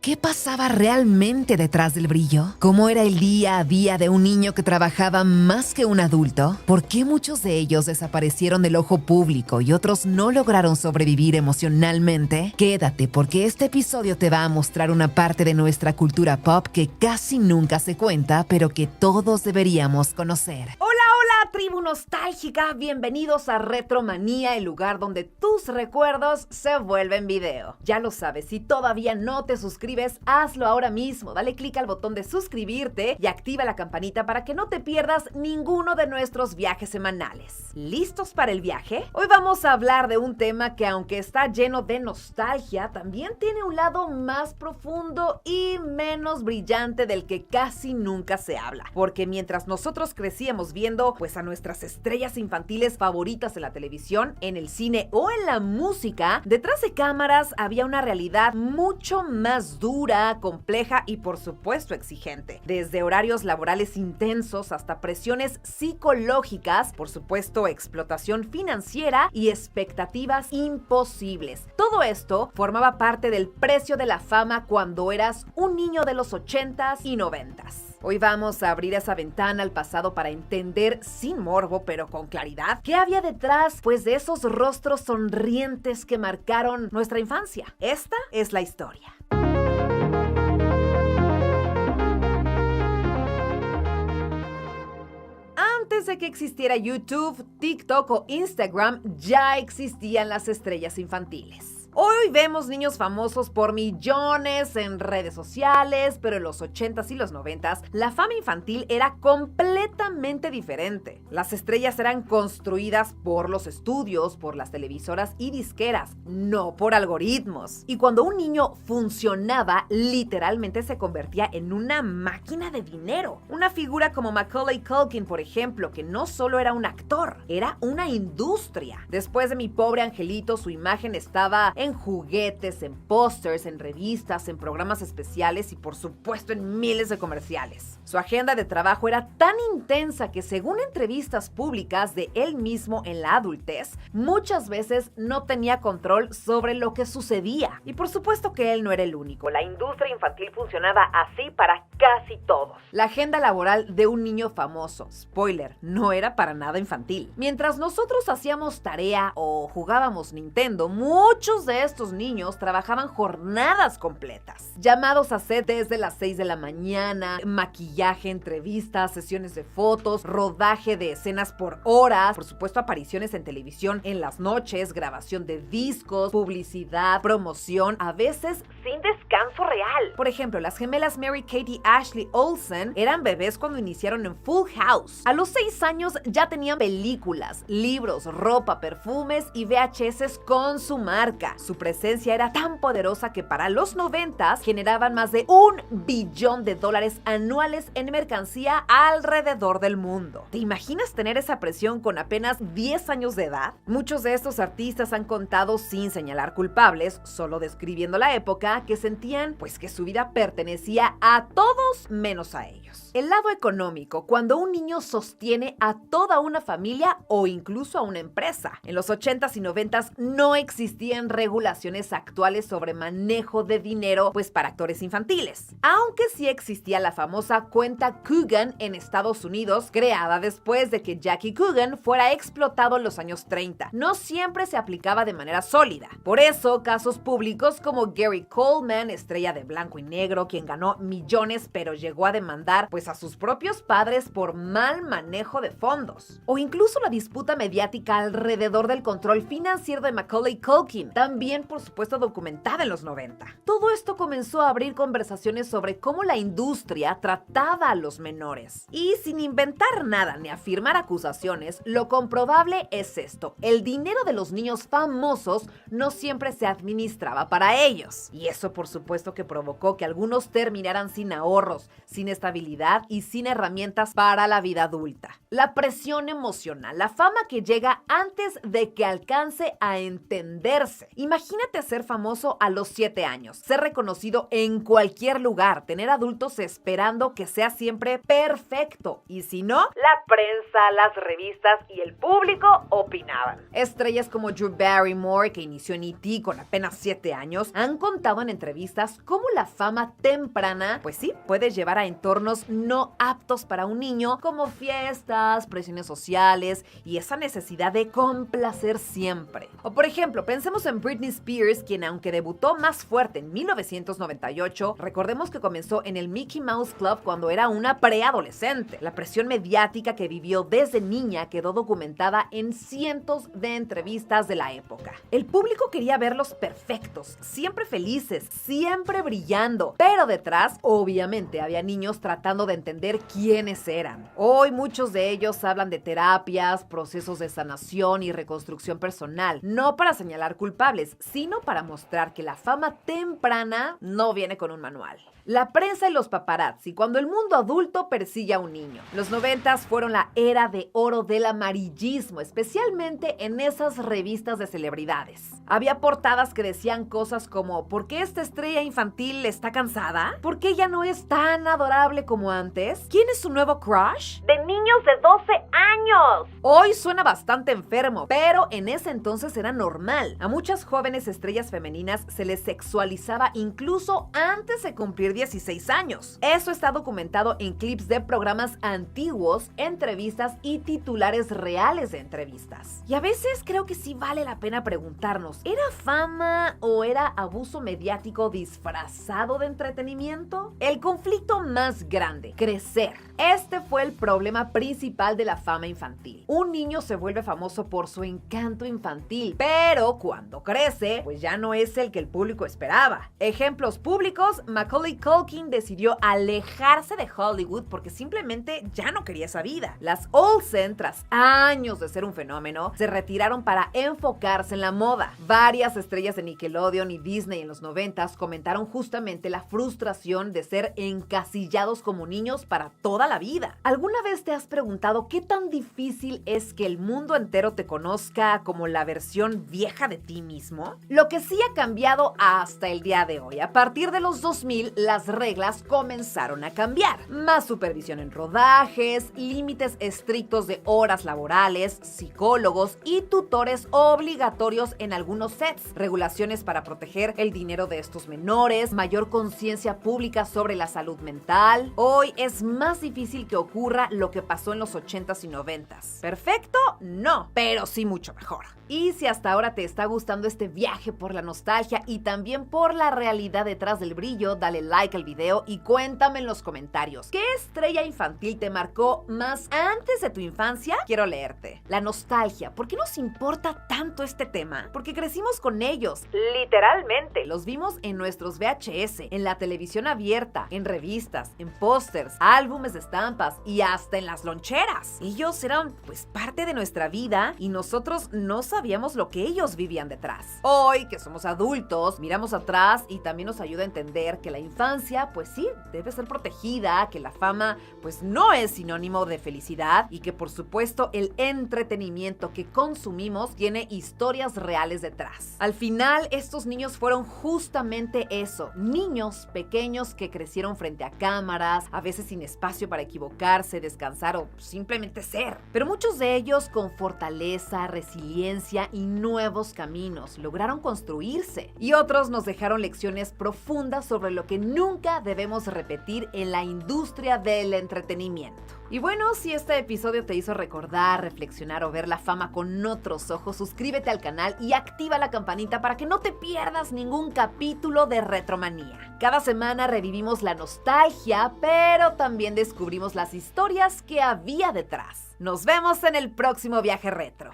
¿Qué pasaba realmente detrás del brillo? ¿Cómo era el día a día de un niño que trabajaba más que un adulto? ¿Por qué muchos de ellos desaparecieron del ojo público y otros no lograron sobrevivir emocionalmente? Quédate, porque este episodio te va a mostrar una parte de nuestra cultura pop que casi nunca se cuenta, pero que todos deberíamos conocer. Hola, tribu nostálgica, bienvenidos a Retromanía, el lugar donde tus recuerdos se vuelven video. Ya lo sabes, si todavía no te suscribes, hazlo ahora mismo. Dale clic al botón de suscribirte y activa la campanita para que no te pierdas ninguno de nuestros viajes semanales. ¿Listos para el viaje? Hoy vamos a hablar de un tema que, aunque está lleno de nostalgia, también tiene un lado más profundo y menos brillante del que casi nunca se habla. Porque mientras nosotros crecíamos viendo pues a nuestras estrellas infantiles favoritas en la televisión, en el cine o en la música, detrás de cámaras había una realidad mucho más dura, compleja y por supuesto exigente. Desde horarios laborales intensos hasta presiones psicológicas, por supuesto explotación financiera y expectativas imposibles. Todo esto formaba parte del precio de la fama cuando eras un niño de los 80s y 90s. Hoy vamos a abrir esa ventana al pasado para entender, sin morbo pero con claridad, qué había detrás pues de esos rostros sonrientes que marcaron nuestra infancia. Esta es la historia. Antes de que existiera YouTube, TikTok o Instagram, ya existían las estrellas infantiles. Hoy vemos niños famosos por millones en redes sociales, pero en los 80s y los 90s la fama infantil era completamente diferente. Las estrellas eran construidas por los estudios, por las televisoras y disqueras, no por algoritmos. Y cuando un niño funcionaba, literalmente se convertía en una máquina de dinero. Una figura como Macaulay Culkin, por ejemplo, que no solo era un actor, era una industria. Después de Mi Pobre Angelito, su imagen estaba en juguetes, en pósters, en revistas, en programas especiales y por supuesto en miles de comerciales. Su agenda de trabajo era tan intensa que, según entrevistas públicas de él mismo en la adultez, muchas veces no tenía control sobre lo que sucedía. Y por supuesto que él no era el único. La industria infantil funcionaba así para casi todos. La agenda laboral de un niño famoso, spoiler, no era para nada infantil. Mientras nosotros hacíamos tarea o jugábamos Nintendo, muchos de estos niños trabajaban jornadas completas, llamados a set desde las 6 de la mañana, maquillaje, entrevistas, sesiones de fotos, rodaje de escenas por horas, por supuesto apariciones en televisión en las noches, grabación de discos, publicidad, promoción, a veces sin descanso real. Por ejemplo, las gemelas Mary-Kate y Ashley Olsen eran bebés cuando iniciaron en Full House. A los 6 años ya tenían películas, libros, ropa, perfumes y VHS con su marca. Su presencia era tan poderosa que para los 90s generaban más de $1 billón anuales en mercancía alrededor del mundo. ¿Te imaginas tener esa presión con apenas 10 años de edad? Muchos de estos artistas han contado, sin señalar culpables, solo describiendo la época, que sentían pues que su vida pertenecía a todos menos a ellos. El lado económico, cuando un niño sostiene a toda una familia o incluso a una empresa. En los 80s y 90s no existían regulaciones actuales sobre manejo de dinero pues para actores infantiles. Aunque sí existía la famosa cuenta Coogan en Estados Unidos, creada después de que Jackie Coogan fuera explotado en los años 30. No siempre se aplicaba de manera sólida. Por eso, casos públicos como Gary Coleman, estrella de blanco y negro, quien ganó millones pero llegó a demandar pues a sus propios padres por mal manejo de fondos. O incluso la disputa mediática alrededor del control financiero de Macaulay Culkin, también por supuesto documentada en los 90. Todo esto comenzó a abrir conversaciones sobre cómo la industria trataba a los menores. Y sin inventar nada ni afirmar acusaciones, lo comprobable es esto: el dinero de los niños famosos no siempre se administraba para ellos. Y eso por supuesto que provocó que algunos terminaran sin ahorros, sin estabilidad y sin herramientas para la vida adulta. La presión emocional, la fama que llega antes de que alcance a entenderse. Imagínate ser famoso a los 7 años, ser reconocido en cualquier lugar, tener adultos esperando que sea siempre perfecto. Y si no, la prensa, las revistas y el público opinaban. Estrellas como Drew Barrymore, que inició en E.T. con apenas 7 años, han contado en entrevistas cómo la fama temprana, pues sí, puede llevar a entornos no aptos para un niño, como fiestas, presiones sociales y esa necesidad de complacer siempre. O por ejemplo, pensemos en Britney Spears, quien aunque debutó más fuerte en 1998, recordemos que comenzó en el Mickey Mouse Club cuando era una preadolescente. La presión mediática que vivió desde niña quedó documentada en cientos de entrevistas de la época. El público quería verlos perfectos, siempre felices, siempre brillando, pero detrás, obviamente, había niños tratando de entender quiénes eran. Hoy muchos de ellos hablan de terapias, procesos de sanación y reconstrucción personal, no para señalar culpables, sino para mostrar que la fama temprana no viene con un manual. La prensa y los paparazzi, cuando el mundo adulto persigue a un niño. Los 90s fueron la era de oro del amarillismo, especialmente en esas revistas de celebridades. Había portadas que decían cosas como: ¿por qué esta estrella infantil está cansada? ¿Por qué ya no es tan adorable como antes? ¿Quién es su nuevo crush? De niños de 12 años. Hoy suena bastante enfermo, pero en ese entonces era normal. A muchas jóvenes estrellas femeninas se les sexualizaba incluso antes de cumplir 16 años. Eso está documentado en clips de programas antiguos, entrevistas y titulares reales de entrevistas. Y a veces creo que sí vale la pena preguntarnos, ¿era fama o era abuso mediático disfrazado de entretenimiento? El conflicto más grande: crecer. Este fue el problema principal de la fama infantil. Un niño se vuelve famoso por su encanto infantil, pero cuando crece, pues ya no es el que el público esperaba. Ejemplos públicos: Macaulay Culkin decidió alejarse de Hollywood porque simplemente ya no quería esa vida. Las Olsen, tras años de ser un fenómeno, se retiraron para enfocarse en la moda. Varias estrellas de Nickelodeon y Disney en los 90s comentaron justamente la frustración de ser encasillados como niños para toda la vida. ¿Alguna vez te has preguntado qué tan difícil es que el mundo entero te conozca como la versión vieja de ti mismo? Lo que sí ha cambiado hasta el día de hoy. A partir de los 2000, las reglas comenzaron a cambiar. Más supervisión en rodajes, límites estrictos de horas laborales, psicólogos y tutores obligatorios en algunos sets, regulaciones para proteger el dinero de estos menores, mayor conciencia pública sobre la salud mental. Hoy es más difícil que ocurra lo que pasó en los 80s y 90s. ¿Perfecto? No, pero sí mucho mejor. Y si hasta ahora te está gustando este viaje por la nostalgia y también por la realidad detrás del brillo, dale like al video y cuéntame en los comentarios, ¿qué estrella infantil te marcó más antes de tu infancia? Quiero leerte. La nostalgia, ¿por qué nos importa tanto este tema? Porque crecimos con ellos, literalmente. Los vimos en nuestros VHS, en la televisión abierta, en revistas, en pósters, álbumes de estampas y hasta en las loncheras. Ellos eran pues parte de nuestra vida y nosotros no sabíamos lo que ellos vivían detrás. Hoy que somos adultos, miramos atrás y también nos ayuda a entender que la infancia pues sí, debe ser protegida, que la fama pues no es sinónimo de felicidad y que por supuesto el entretenimiento que consumimos tiene historias reales detrás. Al final, estos niños fueron justamente eso, niños pequeños que crecieron frente a cámaras, a veces sin espacio para equivocarse, descansar o simplemente ser. Pero muchos de ellos con fortaleza, resiliencia y nuevos caminos lograron construirse. Y otros nos dejaron lecciones profundas sobre lo que nunca debemos repetir en la industria del entretenimiento. Y bueno, si este episodio te hizo recordar, reflexionar o ver la fama con otros ojos, suscríbete al canal y activa la campanita para que no te pierdas ningún capítulo de Retromanía. Cada semana revivimos la nostalgia, pero también descubrimos las historias que había detrás. Nos vemos en el próximo viaje retro.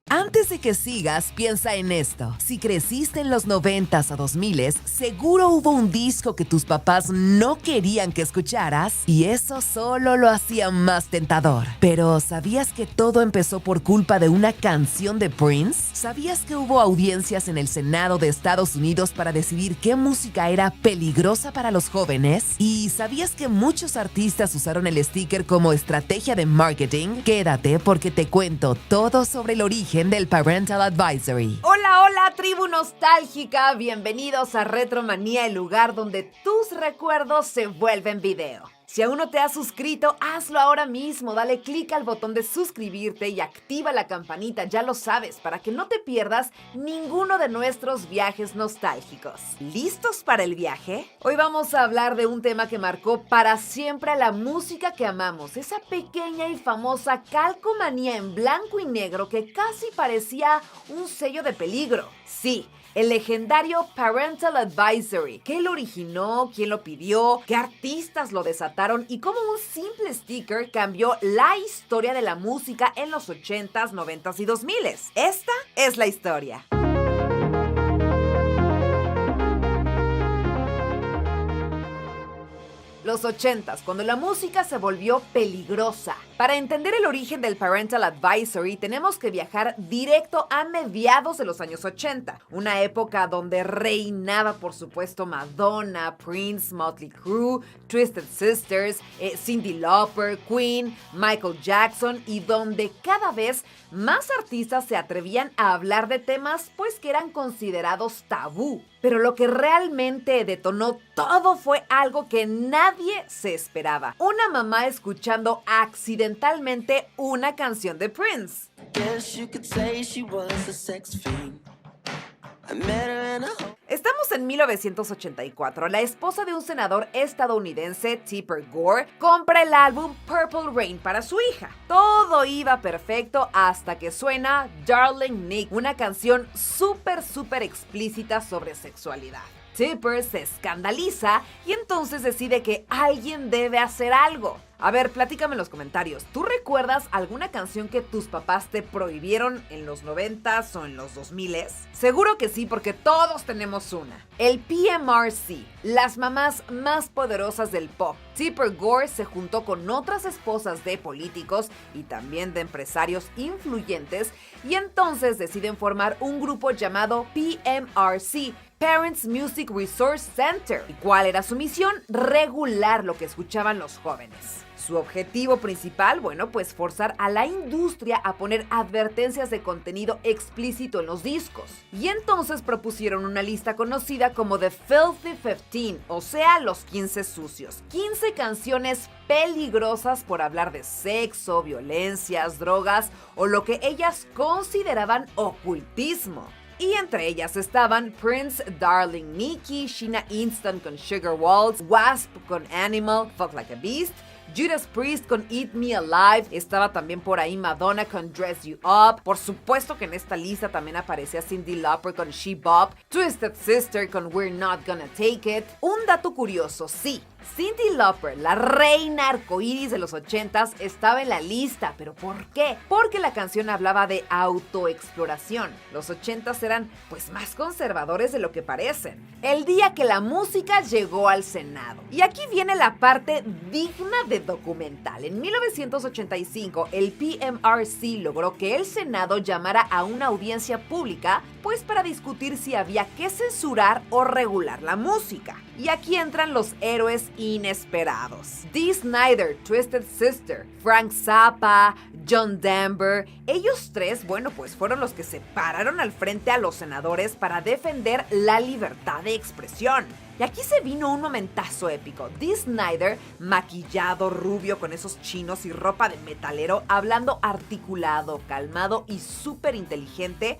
Antes Antes de que sigas, piensa en esto. Si creciste en los 90s o 2000s, seguro hubo un disco que tus papás no querían que escucharas y eso solo lo hacía más tentador. Pero ¿sabías que todo empezó por culpa de una canción de Prince? ¿Sabías que hubo audiencias en el Senado de Estados Unidos para decidir qué música era peligrosa para los jóvenes? ¿Y sabías que muchos artistas usaron el sticker como estrategia de marketing? Quédate porque te cuento todo sobre el origen del Parental Advisory. Hola, hola, tribu nostálgica. Bienvenidos a Retromanía, el lugar donde tus recuerdos se vuelven video. Si aún no te has suscrito, hazlo ahora mismo. Dale clic al botón de suscribirte y activa la campanita, ya lo sabes, para que no te pierdas ninguno de nuestros viajes nostálgicos. ¿Listos para el viaje? Hoy vamos a hablar de un tema que marcó para siempre a la música que amamos. Esa pequeña y famosa calcomanía en blanco y negro que casi parecía un sello de peligro. Sí, el legendario Parental Advisory. ¿Qué lo originó? ¿Quién lo pidió? ¿Qué artistas lo desataron? ¿Y cómo un simple sticker cambió la historia de la música en los 80s, 90s y 2000s? Esta es la historia. Los 80s, cuando la música se volvió peligrosa. Para entender el origen del Parental Advisory, tenemos que viajar directo a mediados de los años 80, una época donde reinaba, por supuesto, Madonna, Prince, Motley Crue, Twisted Sisters, Cyndi Lauper, Queen, Michael Jackson, y donde cada vez más artistas se atrevían a hablar de temas pues que eran considerados tabú. Pero lo que realmente detonó todo fue algo que nadie se esperaba. Una mamá escuchando accidentalmente una canción de Prince. Estamos en 1984. La esposa de un senador estadounidense, Tipper Gore, compra el álbum Purple Rain para su hija. Todo iba perfecto hasta que suena Darling Nick, una canción súper explícita sobre sexualidad. Tipper se escandaliza y entonces decide que alguien debe hacer algo. A ver, platícame en los comentarios. ¿Tú recuerdas alguna canción que tus papás te prohibieron en los 90s o en los 2000s? Seguro que sí, porque todos tenemos una. El PMRC, las mamás más poderosas del pop. Tipper Gore se juntó con otras esposas de políticos y también de empresarios influyentes y entonces deciden formar un grupo llamado PMRC, Parents Music Resource Center. ¿Y cuál era su misión? Regular lo que escuchaban los jóvenes. Su objetivo principal, pues forzar a la industria a poner advertencias de contenido explícito en los discos. Y entonces propusieron una lista conocida como The Filthy 15, o sea, los 15 sucios. 15 canciones peligrosas por hablar de sexo, violencias, drogas o lo que ellas consideraban ocultismo. Y entre ellas estaban Prince, Darling Nikki, Sheena Easton con Sugar Waltz, Wasp con Animal, Fuck Like a Beast, Judas Priest con Eat Me Alive, estaba también por ahí Madonna con Dress You Up, por supuesto que en esta lista también aparecía Cyndi Lauper con She Bop, Twisted Sister con We're Not Gonna Take It. Un dato curioso, sí, Cyndi Lauper, la reina arcoíris de los 80s, estaba en la lista. ¿Pero por qué? Porque la canción hablaba de autoexploración. Los 80s eran más conservadores de lo que parecen. El día que la música llegó al Senado. Y aquí viene la parte digna de documental. En 1985, el PMRC logró que el Senado llamara a una audiencia pública, para discutir si había que censurar o regular la música. Y aquí entran los héroes inesperados. Dee Snider, Twisted Sister, Frank Zappa, John Denver. Ellos tres, fueron los que se pararon al frente a los senadores para defender la libertad de expresión. Y aquí se vino un momentazo épico. Dee Snider, maquillado, rubio, con esos chinos y ropa de metalero, hablando articulado, calmado y súper inteligente,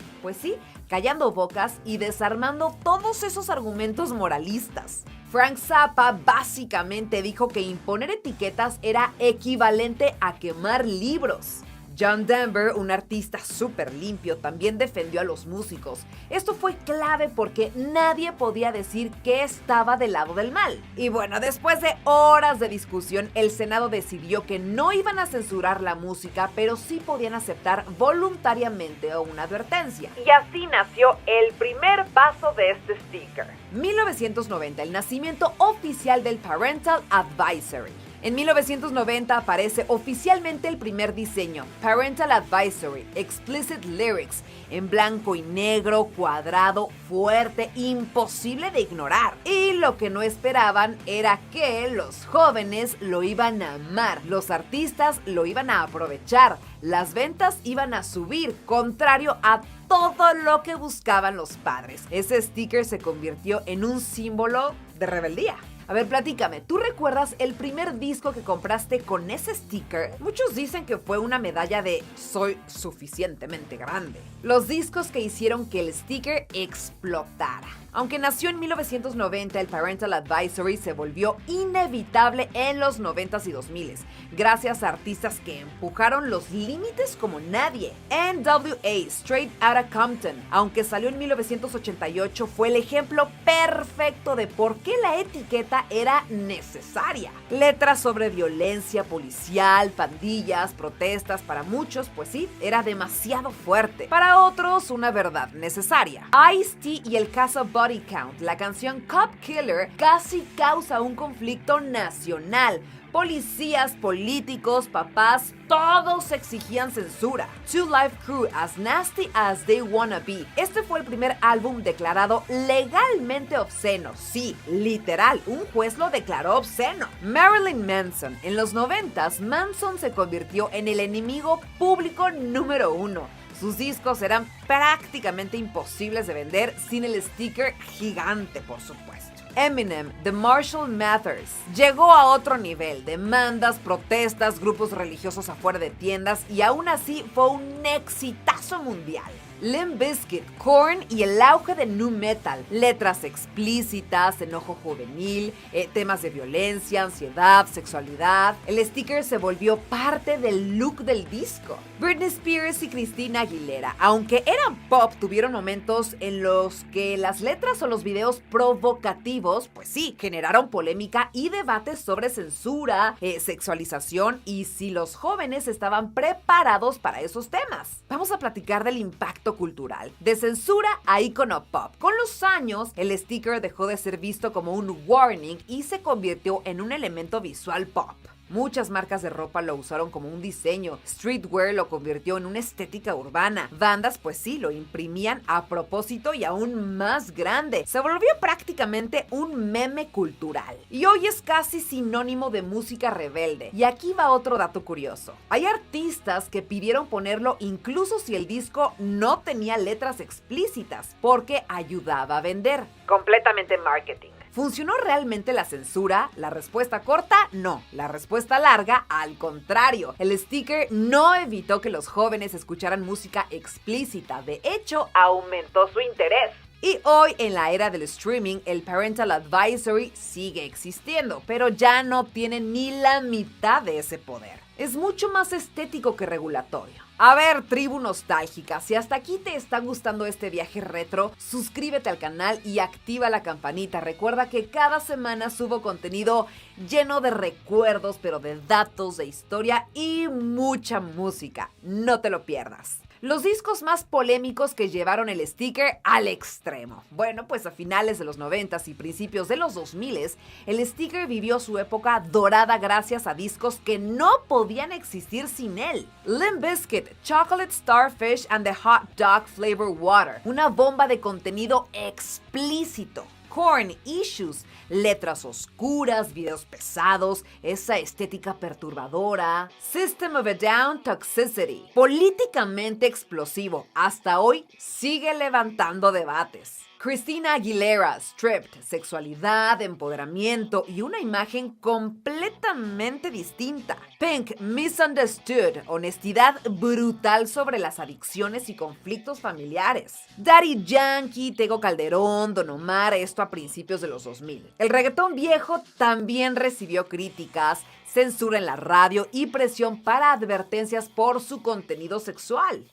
callando bocas y desarmando todos esos argumentos moralistas. Frank Zappa básicamente dijo que imponer etiquetas era equivalente a quemar libros. John Denver, un artista súper limpio, también defendió a los músicos. Esto fue clave porque nadie podía decir que estaba del lado del mal. Y bueno, después de horas de discusión, el Senado decidió que no iban a censurar la música, pero sí podían aceptar voluntariamente una advertencia. Y así nació el primer paso de este sticker. 1990, el nacimiento oficial del Parental Advisory. En 1990 aparece oficialmente el primer diseño, Parental Advisory, Explicit Lyrics, en blanco y negro, cuadrado, fuerte, imposible de ignorar. Y lo que no esperaban era que los jóvenes lo iban a amar, los artistas lo iban a aprovechar, las ventas iban a subir, contrario a todo lo que buscaban los padres. Ese sticker se convirtió en un símbolo de rebeldía. A ver, platícame, ¿tú recuerdas el primer disco que compraste con ese sticker? Muchos dicen que fue una medalla de soy suficientemente grande. Los discos que hicieron que el sticker explotara. Aunque nació en 1990, el Parental Advisory se volvió inevitable en los 90s y 2000s, gracias a artistas que empujaron los límites como nadie. NWA, Straight Outta Compton, aunque salió en 1988, fue el ejemplo perfecto de por qué la etiqueta era necesaria. Letras sobre violencia policial, pandillas, protestas, para muchos, pues sí, era demasiado fuerte. Para otros, una verdad necesaria. Ice-T y el caso Body Count, la canción Cop Killer, casi causa un conflicto nacional. Policías, políticos, papás, todos exigían censura. Two Live Crew, As Nasty As They Wanna Be. Este fue el primer álbum declarado legalmente obsceno. Sí, literal, un juez lo declaró obsceno. Marilyn Manson. En los 90s, Manson se convirtió en el enemigo público número 1. Sus discos eran prácticamente imposibles de vender sin el sticker gigante, por supuesto. Eminem, The Marshall Mathers, llegó a otro nivel, demandas, protestas, grupos religiosos afuera de tiendas y aún así fue un exitazo mundial. Limp Bizkit, Korn y el auge de nu metal, letras explícitas, enojo juvenil, temas de violencia, ansiedad, sexualidad. El sticker se volvió parte del look del disco. Britney Spears y Christina Aguilera, aunque eran pop, tuvieron momentos en los que las letras o los videos provocativos, pues sí, generaron polémica y debates sobre censura, sexualización y si los jóvenes estaban preparados para esos temas. Vamos a platicar del impacto cultural, de censura a icono pop. Con los años, el sticker dejó de ser visto como un warning y se convirtió en un elemento visual pop. Muchas marcas de ropa lo usaron como un diseño. Streetwear lo convirtió en una estética urbana. Bandas, pues sí, lo imprimían a propósito y aún más grande. Se volvió prácticamente un meme cultural. Y hoy es casi sinónimo de música rebelde. Y aquí va otro dato curioso. Hay artistas que pidieron ponerlo incluso si el disco no tenía letras explícitas, porque ayudaba a vender. Completamente marketing. ¿Funcionó realmente la censura? La respuesta corta, no. La respuesta larga, al contrario. El sticker no evitó que los jóvenes escucharan música explícita. De hecho, aumentó su interés. Y hoy, en la era del streaming, el Parental Advisory sigue existiendo, pero ya no tiene ni la mitad de ese poder. Es mucho más estético que regulatorio. A ver, tribu nostálgica, si hasta aquí te está gustando este viaje retro, suscríbete al canal y activa la campanita. Recuerda que cada semana subo contenido lleno de recuerdos, pero de datos, de historia y mucha música. No te lo pierdas. Los discos más polémicos que llevaron el sticker al extremo. Bueno, pues a finales de los 90s y principios de los 2000s, el sticker vivió su época dorada gracias a discos que no podían existir sin él. Limp Bizkit, Chocolate Starfish and the Hot Dog Flavor Water, una bomba de contenido explícito. Korn, Issues, letras oscuras, videos pesados, esa estética perturbadora. System of a Down, Toxicity, políticamente explosivo, hasta hoy sigue levantando debates. Christina Aguilera, Stripped, sexualidad, empoderamiento y una imagen completamente distinta. Pink, Misunderstood, honestidad brutal sobre las adicciones y conflictos familiares. Daddy Yankee, Tego Calderón, Don Omar, esto a principios de los 2000. El reggaetón viejo también recibió críticas. censura en la radio y presión para advertencias por su contenido sexual.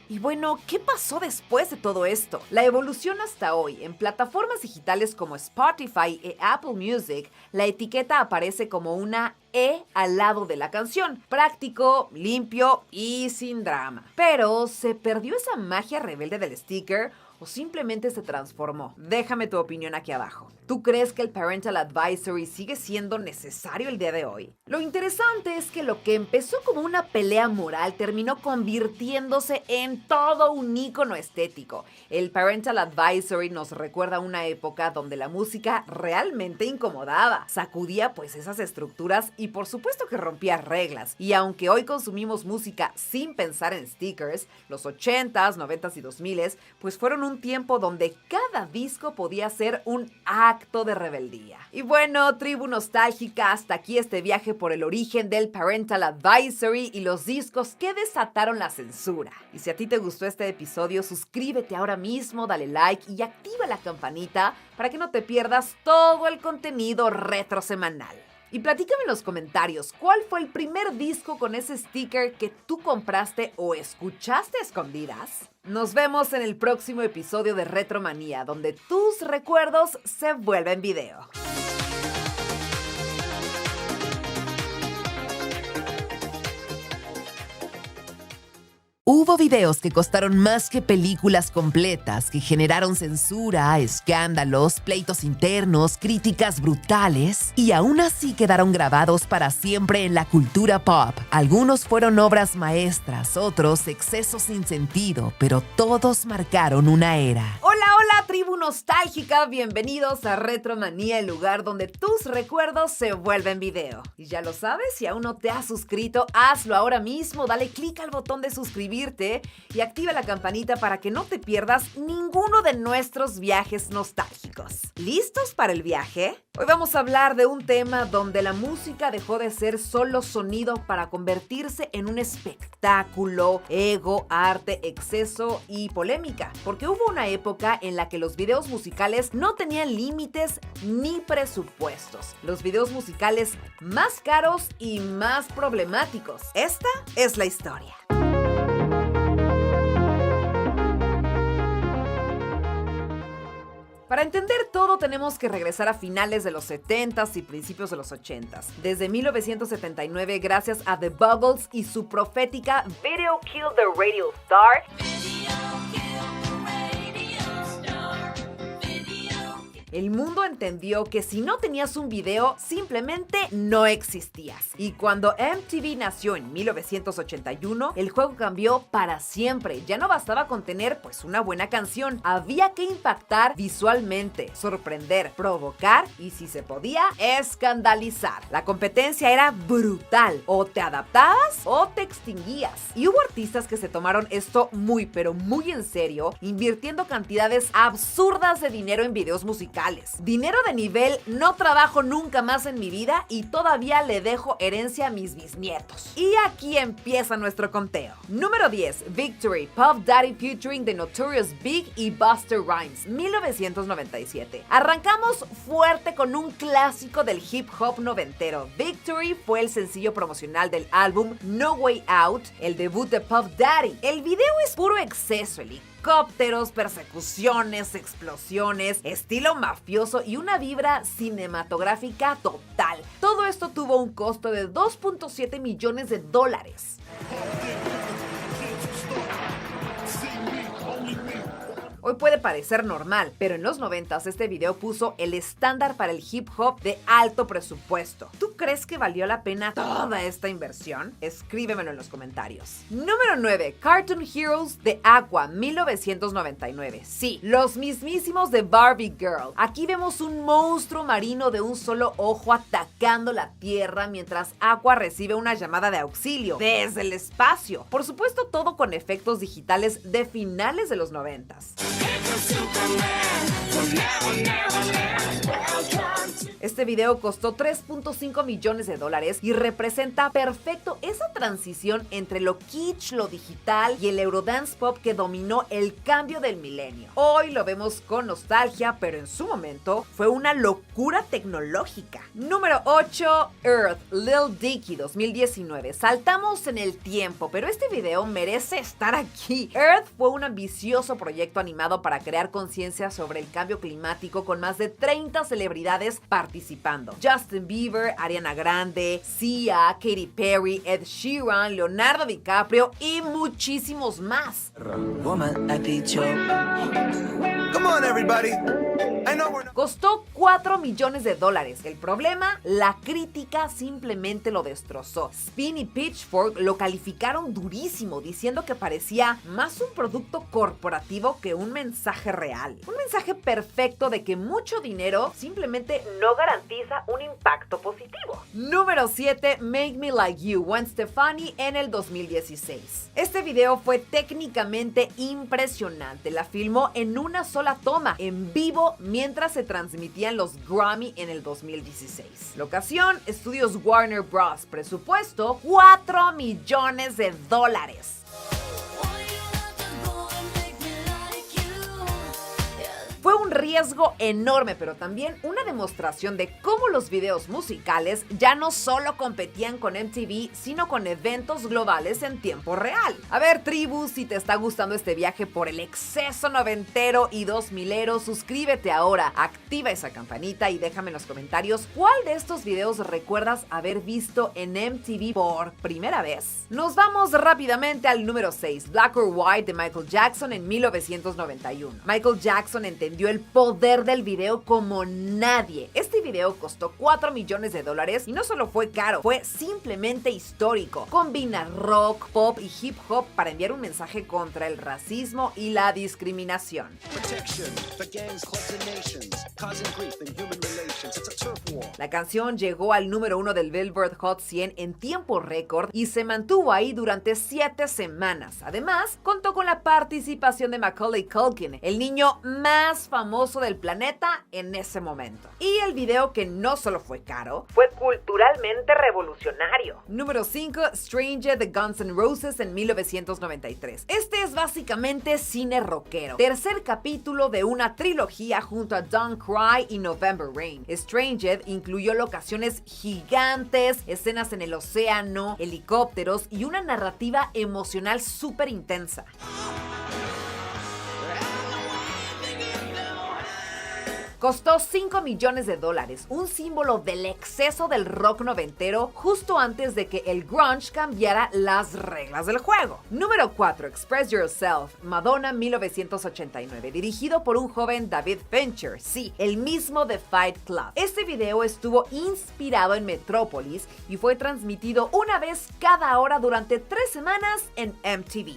Y bueno, ¿qué pasó después de todo esto? La evolución hasta hoy. En plataformas digitales como Spotify y Apple Music, la etiqueta aparece como una E al lado de la canción. Práctico, limpio y sin drama. Pero, ¿se perdió esa magia rebelde del sticker o simplemente se transformó? Déjame tu opinión aquí abajo. ¿Tú crees que el Parental Advisory sigue siendo necesario el día de hoy? Lo interesante es que lo que empezó como una pelea moral terminó convirtiéndose en todo un ícono estético. El Parental Advisory nos recuerda una época donde la música realmente incomodaba, sacudía pues esas estructuras y por supuesto que rompía reglas. Y aunque hoy consumimos música sin pensar en stickers, los 80s, 90s y 2000s pues fueron un tiempo donde cada disco podía ser un acto de rebeldía. Y bueno, tribu nostálgica, hasta aquí este viaje por el origen del Parental Advisory y los discos que desataron la censura. Y si a ti te gustó este episodio, suscríbete ahora mismo, dale like y activa la campanita para que no te pierdas todo el contenido retro semanal. Y platícame en los comentarios, ¿cuál fue el primer disco con ese sticker que tú compraste o escuchaste a escondidas? Nos vemos en el próximo episodio de Retromanía, donde tus recuerdos se vuelven video. Hubo videos que costaron más que películas completas, que generaron censura, escándalos, pleitos internos, críticas brutales, y aún así quedaron grabados para siempre en la cultura pop. Algunos fueron obras maestras, otros excesos sin sentido, pero todos marcaron una era. Hola, tribu nostálgica, bienvenidos a Retromanía, el lugar donde tus recuerdos se vuelven video. Y ya lo sabes, si aún no te has suscrito, hazlo ahora mismo, dale clic al botón de suscribirte y activa la campanita para que no te pierdas ninguno de nuestros viajes nostálgicos. ¿Listos para el viaje? Hoy vamos a hablar de un tema donde la música dejó de ser solo sonido para convertirse en un espectáculo, ego, arte, exceso y polémica. Porque hubo una época en la que los videos musicales no tenían límites ni presupuestos. Los videos musicales más caros y más problemáticos. Esta es la historia. Para entender todo tenemos que regresar a finales de los 70s y principios de los 80s. Desde 1979, gracias a The Buggles y su profética Video Killed the Radio Star. el mundo entendió que si no tenías un video, simplemente no existías. Y cuando MTV nació en 1981, el juego cambió para siempre. Ya no bastaba con tener pues una buena canción, había que impactar visualmente, sorprender, provocar y, si se podía, escandalizar. La competencia era brutal, o te adaptabas o te extinguías. Y hubo artistas que se tomaron esto muy pero muy en serio, invirtiendo cantidades absurdas de dinero en videos musicales. Dinero de nivel no trabajo nunca más en mi vida y todavía le dejo herencia a mis bisnietos. Y aquí empieza nuestro conteo. Número 10, Victory, Puff Daddy featuring The Notorious Big y Busta Rhymes, 1997. Arrancamos fuerte con un clásico del hip hop noventero. Victory fue el sencillo promocional del álbum No Way Out, el debut de Puff Daddy. El video es puro exceso, helicópteros, persecuciones, explosiones, estilo mafioso y una vibra cinematográfica total. Todo esto tuvo un costo de $2.7 millones. Hoy puede parecer normal, pero en los 90s este video puso el estándar para el hip hop de alto presupuesto. ¿Tú crees que valió la pena toda esta inversión? Escríbemelo en los comentarios. Número 9, Cartoon Heroes de Aqua, 1999. Sí, los mismísimos de Barbie Girl. Aquí vemos un monstruo marino de un solo ojo atacando la Tierra mientras Aqua recibe una llamada de auxilio desde el espacio. Por supuesto, todo con efectos digitales de finales de los 90s. Este video costó 3.5 millones de dólares y representa perfecto esa transición entre lo kitsch, lo digital y el Eurodance pop que dominó el cambio del milenio. Hoy lo vemos con nostalgia, pero en su momento fue una locura tecnológica. Número 8, Earth, Lil Dicky 2019. Saltamos en el tiempo, pero este video merece estar aquí. Earth fue un ambicioso proyecto animado para crear conciencia sobre el cambio climático con más de 30 celebridades participando. Justin Bieber, Ariana Grande, Sia, Katy Perry, Ed Sheeran, Leonardo DiCaprio y muchísimos más. Come on, everybody. I know we're not... Costó 4 millones de dólares. El problema, la crítica simplemente lo destrozó. Spin y Pitchfork lo calificaron durísimo, diciendo que parecía más un producto corporativo que un mensaje real. Un mensaje perfecto de que mucho dinero simplemente no garantiza un impacto positivo. Número 7, Make Me Like You, Gwen Stefani en el 2016. Este video fue técnicamente impresionante. La filmó en una sola toma, en vivo, mientras se transmitían los Grammy en el 2016. Locación, estudios Warner Bros. Presupuesto, 4 millones de dólares. Fue un riesgo enorme, pero también una demostración de cómo los videos musicales ya no solo competían con MTV, sino con eventos globales en tiempo real. A ver, tribu, si te está gustando este viaje por el exceso noventero y 2000ero, suscríbete ahora, activa esa campanita y déjame en los comentarios cuál de estos videos recuerdas haber visto en MTV por primera vez. Nos vamos rápidamente al número 6, Black or White de Michael Jackson en 1991. Michael Jackson entendió el poder del video como nadie. Este video costó 4 millones de dólares y no solo fue caro, fue simplemente histórico. Combina rock, pop y hip hop para enviar un mensaje contra el racismo y la discriminación. La canción llegó al número 1 del Billboard Hot 100 en tiempo récord y se mantuvo ahí durante 7 semanas. Además, contó con la participación de Macaulay Culkin, el niño más famoso del planeta en ese momento. Y el video, que no solo fue caro, fue culturalmente revolucionario. Número 5, Stranger de Guns N' Roses en 1993. Este es básicamente cine rockero. Tercer capítulo de una trilogía junto a Don't Cry y November Rain. Stranger incluyó locaciones gigantes, escenas en el océano, helicópteros y una narrativa emocional súper intensa. Costó 5 millones de dólares, un símbolo del exceso del rock noventero justo antes de que el grunge cambiara las reglas del juego. Número 4, Express Yourself, Madonna 1989, dirigido por un joven David Fincher, sí, el mismo de Fight Club. Este video estuvo inspirado en Metrópolis y fue transmitido una vez cada hora durante 3 semanas en MTV.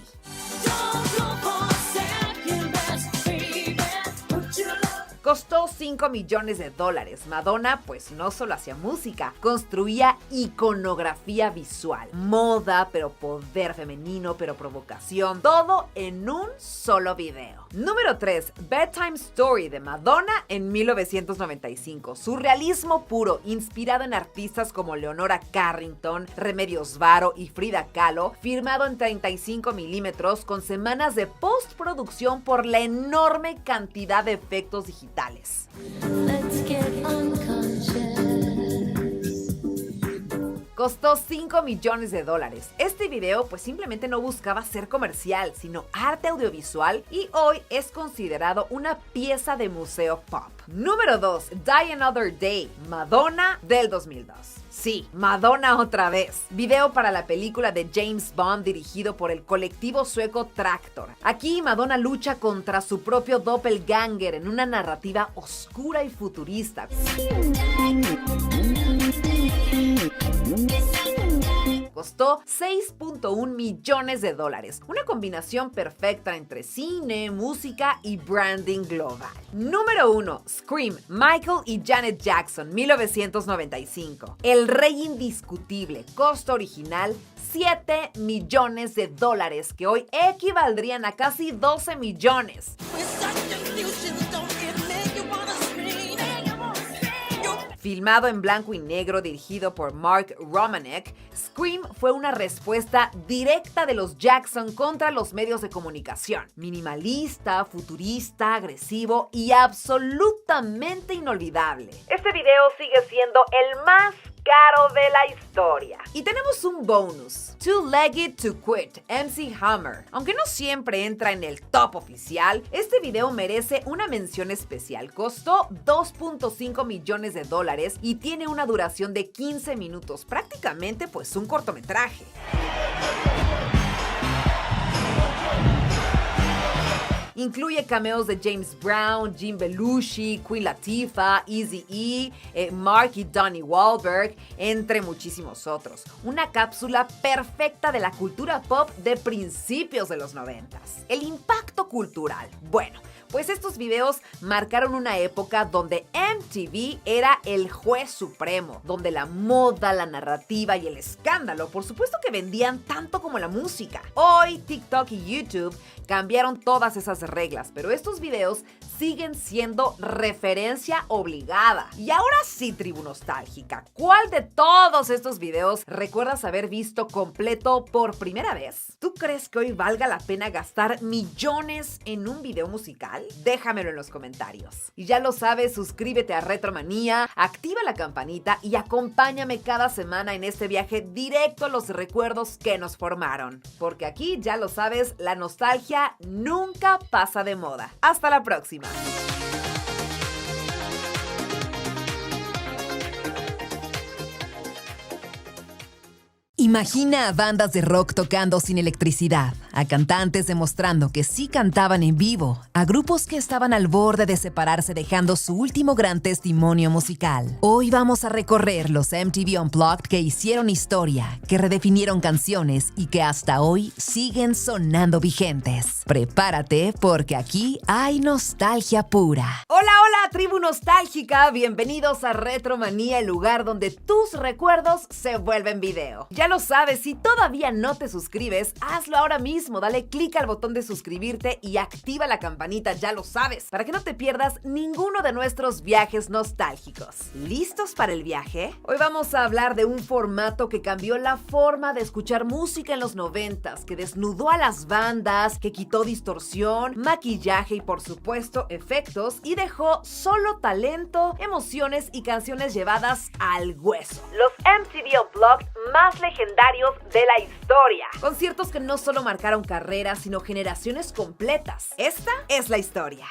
Costó 5 millones de dólares. Madonna pues no solo hacía música, construía iconografía visual, moda, pero poder femenino, pero provocación, todo en un solo video. Número 3, Bedtime Story de Madonna en 1995. Surrealismo puro, inspirado en artistas como Leonora Carrington, Remedios Varo y Frida Kahlo, firmado en 35 milímetros con semanas de postproducción por la enorme cantidad de efectos digitales. Costó 5 millones de dólares. Este video pues simplemente no buscaba ser comercial, sino arte audiovisual y hoy es considerado una pieza de museo pop. Número 2, Die Another Day, Madonna del 2002. Sí, Madonna otra vez. Video para la película de James Bond dirigido por el colectivo sueco Traktor. Aquí Madonna lucha contra su propio doppelganger en una narrativa oscura y futurista. Costó 6.1 millones de dólares. Una combinación perfecta entre cine, música y branding global. Número 1. Scream, Michael y Janet Jackson, 1995. El rey indiscutible. Costo original, 7 millones de dólares, que hoy equivaldrían a casi 12 millones. Filmado en blanco y negro, dirigido por Mark Romanek, Scream fue una respuesta directa de los Jackson contra los medios de comunicación. Minimalista, futurista, agresivo y absolutamente inolvidable. Este video sigue siendo el más caro de la historia. Y tenemos un bonus. Two-Legged to Quit, MC Hammer. Aunque no siempre entra en el top oficial, este video merece una mención especial. Costó $2.5 millones y tiene una duración de 15 minutos. Prácticamente pues un cortometraje. Incluye cameos de James Brown, Jim Belushi, Queen Latifah, Eazy-E, Mark y Donnie Wahlberg, entre muchísimos otros. Una cápsula perfecta de la cultura pop de principios de los 90s. El impacto cultural. Bueno, pues estos videos marcaron una época donde MTV era el juez supremo, donde la moda, la narrativa y el escándalo, por supuesto que vendían tanto como la música. Hoy, TikTok y YouTube cambiaron todas esas reglas, pero estos videos siguen siendo referencia obligada. Y ahora sí, tribu nostálgica, ¿cuál de todos estos videos recuerdas haber visto completo por primera vez? ¿Tú crees que hoy valga la pena gastar millones en un video musical? Déjamelo en los comentarios. Y ya lo sabes, suscríbete a Retromanía, activa la campanita y acompáñame cada semana en este viaje directo a los recuerdos que nos formaron. Porque aquí, ya lo sabes, la nostalgia nunca pasa de moda. Hasta la próxima. Imagina a bandas de rock tocando sin electricidad, a cantantes demostrando que sí cantaban en vivo, a grupos que estaban al borde de separarse dejando su último gran testimonio musical. Hoy vamos a recorrer los MTV Unplugged que hicieron historia, que redefinieron canciones y que hasta hoy siguen sonando vigentes. Prepárate porque aquí hay nostalgia pura. Hola, hola, tribu nostálgica, bienvenidos a Retromanía, el lugar donde tus recuerdos se vuelven video. Ya lo sabes, si todavía no te suscribes, hazlo ahora mismo. Dale clic al botón de suscribirte y activa la campanita, ya lo sabes, para que no te pierdas ninguno de nuestros viajes nostálgicos. ¿Listos para el viaje? Hoy vamos a hablar de un formato que cambió la forma de escuchar música en los 90s, que desnudó a las bandas, que quitó distorsión, maquillaje y por supuesto efectos y dejó solo talento, emociones y canciones llevadas al hueso. Los MTV Unplugged más legendarios de la historia. Conciertos que no solo marcaron carreras, sino generaciones completas. Esta es la historia.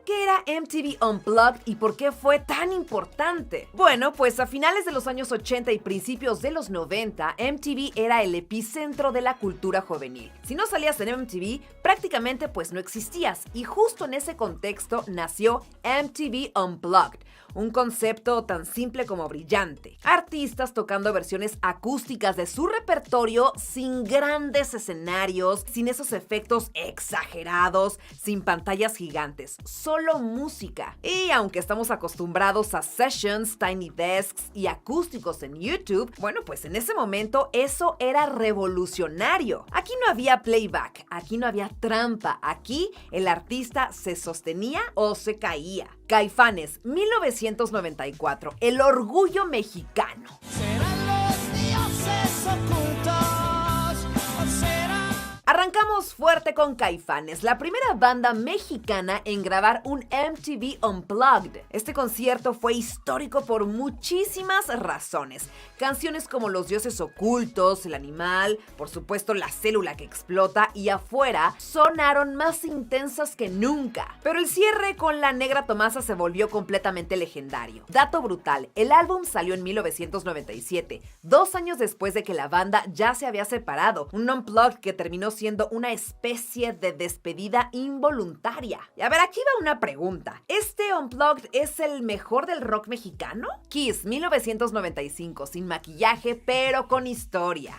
¿Qué era MTV Unplugged y por qué fue tan importante? Bueno, pues a finales de los años 80 y principios de los 90, MTV era el epicentro de la cultura juvenil. Si no salías en MTV, prácticamente pues no existías, y justo en ese contexto nació MTV Unplugged, un concepto tan simple como brillante. Artistas tocando versiones acústicas de su repertorio sin grandes escenarios, sin esos efectos exagerados, sin pantallas gigantes, solo música. Y aunque estamos acostumbrados a sessions, tiny desks y acústicos en YouTube, bueno, pues en ese momento eso era revolucionario. Aquí no había playback, aquí no había trampa, aquí el artista se sostenía o se caía. Caifanes, 1994, el orgullo mexicano. Serán los dioses ocultos, o será... Arrancamos fuerte con Caifanes, la primera banda mexicana en grabar un MTV Unplugged. Este concierto fue histórico por muchísimas razones. Canciones como Los dioses ocultos, El animal, por supuesto La célula que explota y Afuera sonaron más intensas que nunca. Pero el cierre con La negra Tomasa se volvió completamente legendario. Dato brutal, el álbum salió en 1997, 2 años después de que la banda ya se había separado. Un Unplugged que terminó siendo una especie de despedida involuntaria. Y a ver, aquí va una pregunta. ¿Este Unplugged es el mejor del rock mexicano? Kiss, 1995, sin maquillaje, pero con historia.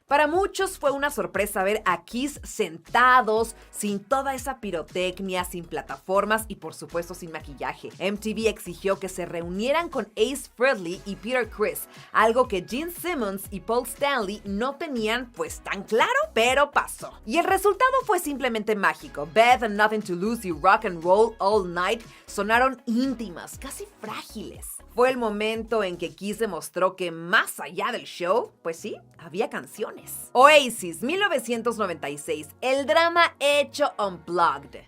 Para muchos fue una sorpresa ver a Kiss sentados, sin toda esa pirotecnia, sin plataformas y por supuesto sin maquillaje. MTV exigió que se reunieran con Ace Frehley y Peter Criss, algo que Gene Simmons y Paul Stanley no tenían pues tan claro, pero pasó. Y el resultado fue simplemente mágico. Beth and Nothing to Lose y Rock and Roll All Night sonaron íntimas, casi frágiles. Fue el momento en que Kiss demostró que más allá del show, pues sí, había canciones. Oasis, 1996, el drama hecho unplugged.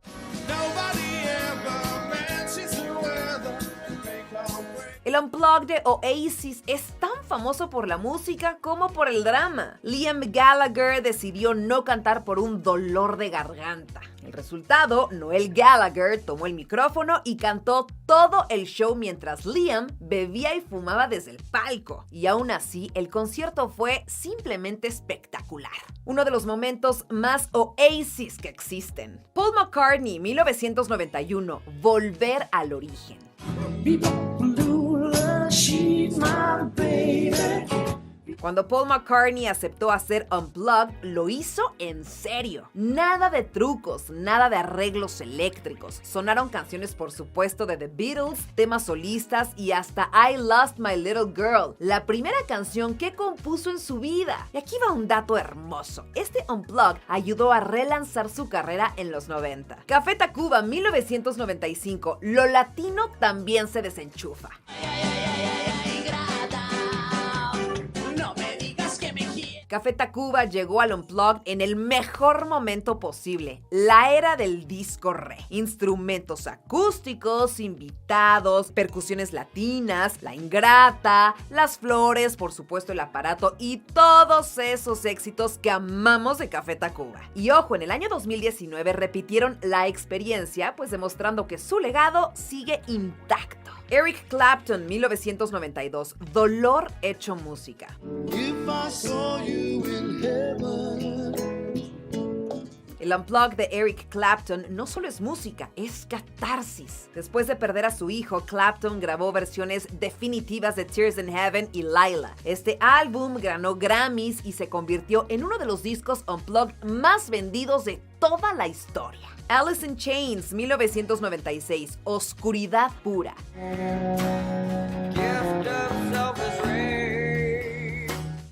El Unplugged de Oasis es tan famoso por la música como por el drama. Liam Gallagher decidió no cantar por un dolor de garganta. El resultado, Noel Gallagher tomó el micrófono y cantó todo el show mientras Liam bebía y fumaba desde el palco. Y aún así, el concierto fue simplemente espectacular. Uno de los momentos más Oasis que existen. Paul McCartney, 1991, Volver al origen. Cuando Paul McCartney aceptó hacer Unplugged, lo hizo en serio. Nada de trucos, nada de arreglos eléctricos. Sonaron canciones, por supuesto, de The Beatles, temas solistas y hasta I Lost My Little Girl, la primera canción que compuso en su vida. Y aquí va un dato hermoso. Este Unplugged ayudó a relanzar su carrera en los 90. Café Tacuba, 1995. Lo latino también se desenchufa. Café Tacuba llegó al Unplugged en el mejor momento posible, la era del disco re. Instrumentos acústicos, invitados, percusiones latinas, La Ingrata, Las Flores, por supuesto el aparato y todos esos éxitos que amamos de Café Tacuba. Y ojo, en el año 2019 repitieron la experiencia, pues demostrando que su legado sigue intacto. Eric Clapton, 1992, Dolor hecho música. El Unplugged de Eric Clapton no solo es música, es catarsis. Después de perder a su hijo, Clapton grabó versiones definitivas de Tears in Heaven y Laila. Este álbum ganó Grammys y se convirtió en uno de los discos Unplugged más vendidos de toda la historia. Alice in Chains, 1996, Oscuridad pura.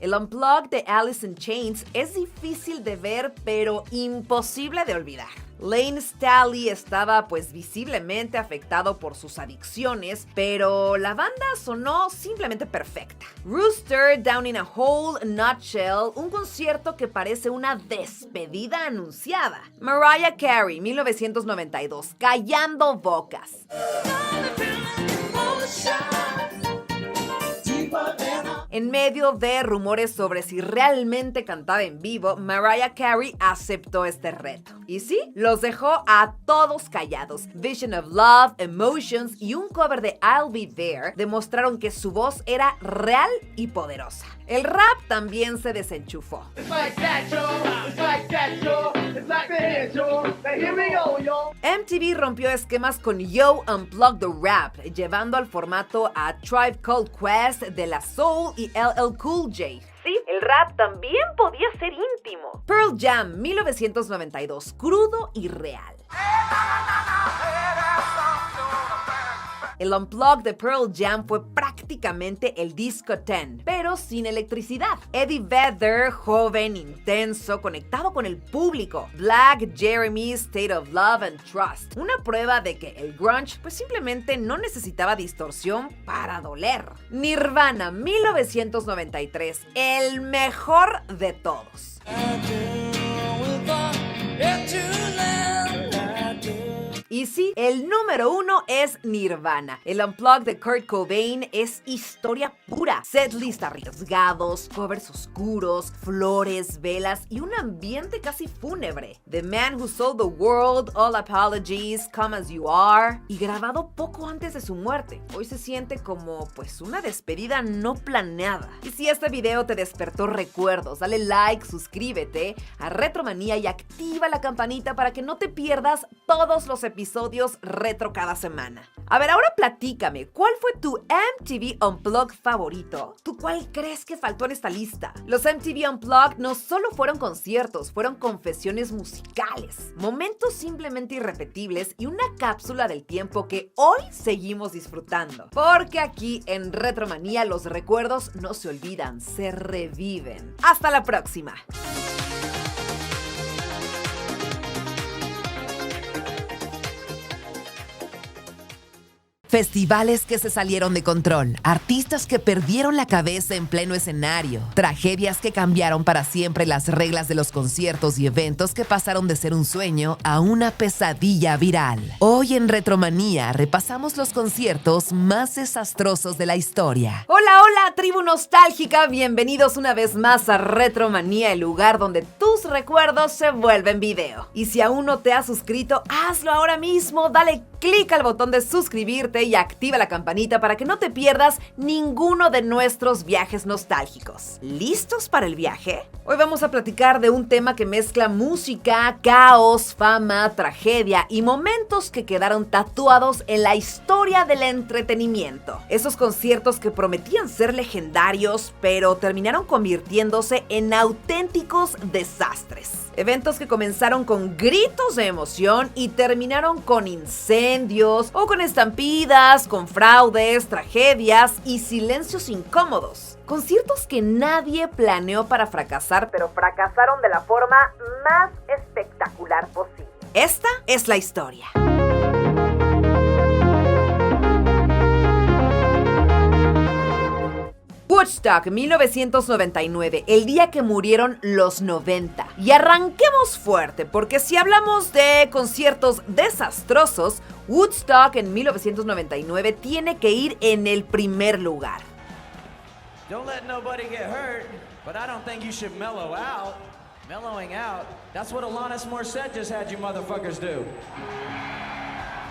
El Unplugged de Alice in Chains es difícil de ver, pero imposible de olvidar. Lane Staley estaba pues visiblemente afectado por sus adicciones, pero la banda sonó simplemente perfecta. Rooster, Down in a Hole, Nutshell, un concierto que parece una despedida anunciada. Mariah Carey, 1992, Callando Bocas. En medio de rumores sobre si realmente cantaba en vivo, Mariah Carey aceptó este reto. Y sí, los dejó a todos callados. Vision of Love, Emotions y un cover de I'll Be There demostraron que su voz era real y poderosa. El rap también se desenchufó. MTV rompió esquemas con Yo Unplugged the Rap, llevando al formato a Tribe Called Quest, De La Soul y LL Cool J. Sí, el rap también podía ser íntimo. Pearl Jam, 1992, crudo y real. El Unplugged de Pearl Jam fue prácticamente el disco 10, pero sin electricidad. Eddie Vedder, joven, intenso, conectado con el público. Black, Jeremy, State of Love and Trust. Una prueba de que el grunge pues simplemente no necesitaba distorsión para doler. Nirvana, 1993, el mejor de todos. Y sí, el número 1 es Nirvana. El Unplugged de Kurt Cobain es historia pura. Setlist arriesgados, covers oscuros, flores, velas y un ambiente casi fúnebre. The Man Who Sold the World, All Apologies, Come As You Are. Y grabado poco antes de su muerte. Hoy se siente como pues una despedida no planeada. Y si este video te despertó recuerdos, dale like, suscríbete a Retromanía y activa la campanita para que no te pierdas todos los episodios episodios retro cada semana. A ver, ahora platícame, ¿cuál fue tu MTV Unplugged favorito? ¿Tú cuál crees que faltó en esta lista? Los MTV Unplugged no solo fueron conciertos, fueron confesiones musicales, momentos simplemente irrepetibles y una cápsula del tiempo que hoy seguimos disfrutando. Porque aquí en Retromanía los recuerdos no se olvidan, se reviven. ¡Hasta la próxima! Festivales que se salieron de control, artistas que perdieron la cabeza en pleno escenario, tragedias que cambiaron para siempre las reglas de los conciertos y eventos que pasaron de ser un sueño a una pesadilla viral. Hoy en Retromanía repasamos los conciertos más desastrosos de la historia. Hola, hola, tribu nostálgica, bienvenidos una vez más a Retromanía, el lugar donde tus recuerdos se vuelven video. Y si aún no te has suscrito, hazlo ahora mismo, dale clic al botón de suscribirte y activa la campanita para que no te pierdas ninguno de nuestros viajes nostálgicos. ¿Listos para el viaje? Hoy vamos a platicar de un tema que mezcla música, caos, fama, tragedia y momentos que quedaron tatuados en la historia del entretenimiento. Esos conciertos que prometían ser legendarios, pero terminaron convirtiéndose en auténticos desastres. Eventos que comenzaron con gritos de emoción y terminaron con incendios o con estampidas, con fraudes, tragedias y silencios incómodos. Conciertos que nadie planeó para fracasar, pero fracasaron de la forma más espectacular posible. Esta es la historia. Woodstock 1999, el día que murieron los 90. Y arranquemos fuerte, porque si hablamos de conciertos desastrosos, Woodstock en 1999 tiene que ir en el primer lugar. Don't let nobody get hurt, but I don't think you should mellow out. Mellowing out, that's what Alanis Morissette just had you motherfuckers do.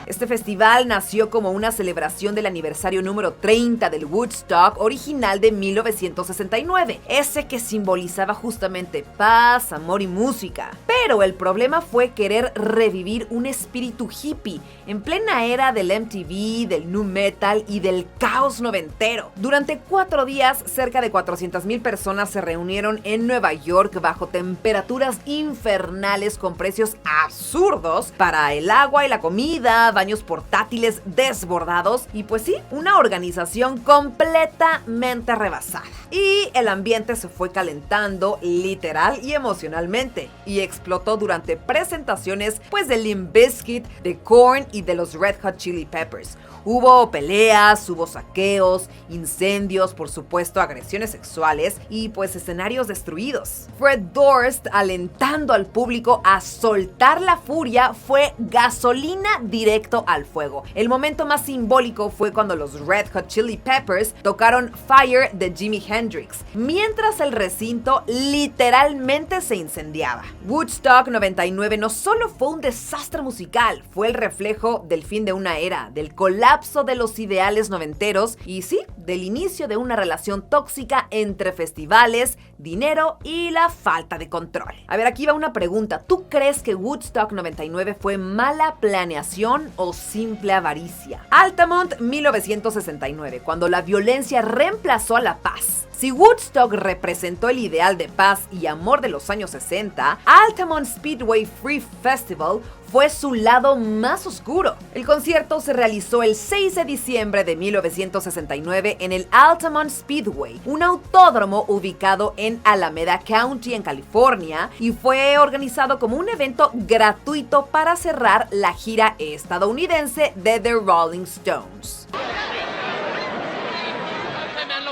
Este festival nació como una celebración del aniversario número 30 del Woodstock original de 1969, ese que simbolizaba justamente paz, amor y música. Pero el problema fue querer revivir un espíritu hippie en plena era del MTV, del nu metal y del caos noventero. Durante 4 días, cerca de 400,000 personas se reunieron en Nueva York bajo temperaturas infernales con precios absurdos para el agua y la comida, baños portátiles desbordados y pues sí, una organización completamente rebasada. Y el ambiente se fue calentando literal y emocionalmente y explotó durante presentaciones pues de Limp Bizkit, de Korn y de los Red Hot Chili Peppers. Hubo peleas, hubo saqueos, incendios, por supuesto agresiones sexuales y pues escenarios destruidos. Fred Durst, alentando al público a soltar la furia, fue gasolina directo al fuego. El momento más simbólico fue cuando los Red Hot Chili Peppers tocaron Fire de Jimi Hendrix, mientras el recinto literalmente se incendiaba. Woodstock 99 no solo fue un desastre musical, fue el reflejo del fin de una era, del colapso de los ideales noventeros y sí, del inicio de una relación tóxica entre festivales, dinero y la falta de control. A ver, aquí va una pregunta. ¿Tú crees que Woodstock 99 fue mala planeación o simple avaricia? Altamont 1969, cuando la violencia reemplazó a la paz. Si Woodstock representó el ideal de paz y amor de los años 60, Altamont Speedway Free Festival fue su lado más oscuro. El concierto se realizó el 6 de diciembre de 1969 en el Altamont Speedway, un autódromo ubicado en Alameda County, en California, y fue organizado como un evento gratuito para cerrar la gira estadounidense de The Rolling Stones.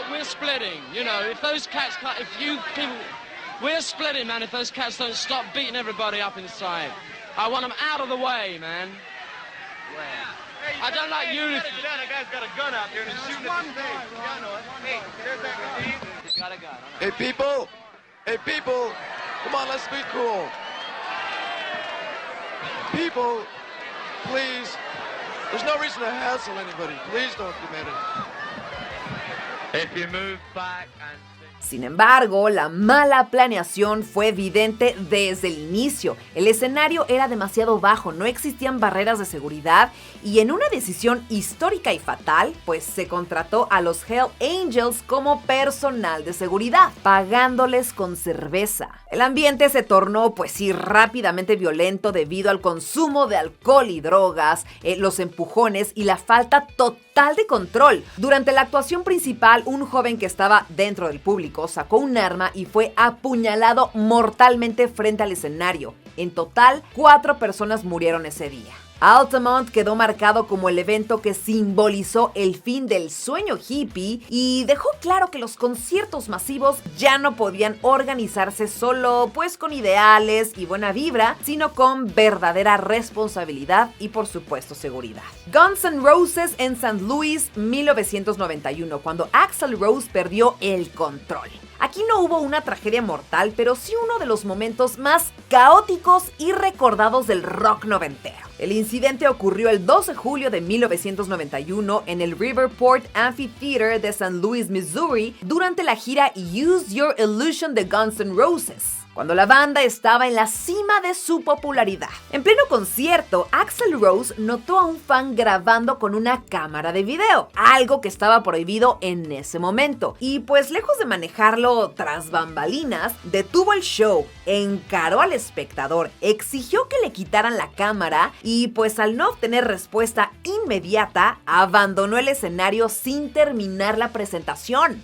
We're splitting, you know, if those cats can't, if you people, we're splitting, man, if those cats don't stop beating everybody up inside. I want them out of the way, man. I don't like you. That guy's got a gun out there and he's shooting at the stage. Yeah, I know it. Hey, there's that guy. He's got a gun. Hey, people, come on, let's be cool. People, please, there's no reason to hassle anybody. Please don't commit it. If you move back and... Sin embargo, la mala planeación fue evidente desde el inicio. El escenario era demasiado bajo, no existían barreras de seguridad y en una decisión histórica y fatal, pues se contrató a los Hell Angels como personal de seguridad, pagándoles con cerveza. El ambiente se tornó, pues sí, rápidamente violento debido al consumo de alcohol y drogas, los empujones y la falta total de control. Durante la actuación principal, un joven que estaba dentro del público sacó un arma y fue apuñalado mortalmente frente al escenario. En total, 4 personas murieron ese día. Altamont quedó marcado como el evento que simbolizó el fin del sueño hippie y dejó claro que los conciertos masivos ya no podían organizarse solo pues con ideales y buena vibra, sino con verdadera responsabilidad y por supuesto seguridad. Guns N' Roses en St. Louis, 1991, cuando Axl Rose perdió el control. Aquí no hubo una tragedia mortal, pero sí uno de los momentos más caóticos y recordados del rock noventero. El incidente ocurrió el 2 de julio de 1991 en el Riverport Amphitheater de St. Louis, Missouri, durante la gira Use Your Illusion de Guns N' Roses, cuando la banda estaba en la cima de su popularidad. En pleno concierto, Axl Rose notó a un fan grabando con una cámara de video, algo que estaba prohibido en ese momento. Y pues lejos de manejarlo tras bambalinas, detuvo el show, encaró al espectador, exigió que le quitaran la cámara y pues al no obtener respuesta inmediata, abandonó el escenario sin terminar la presentación.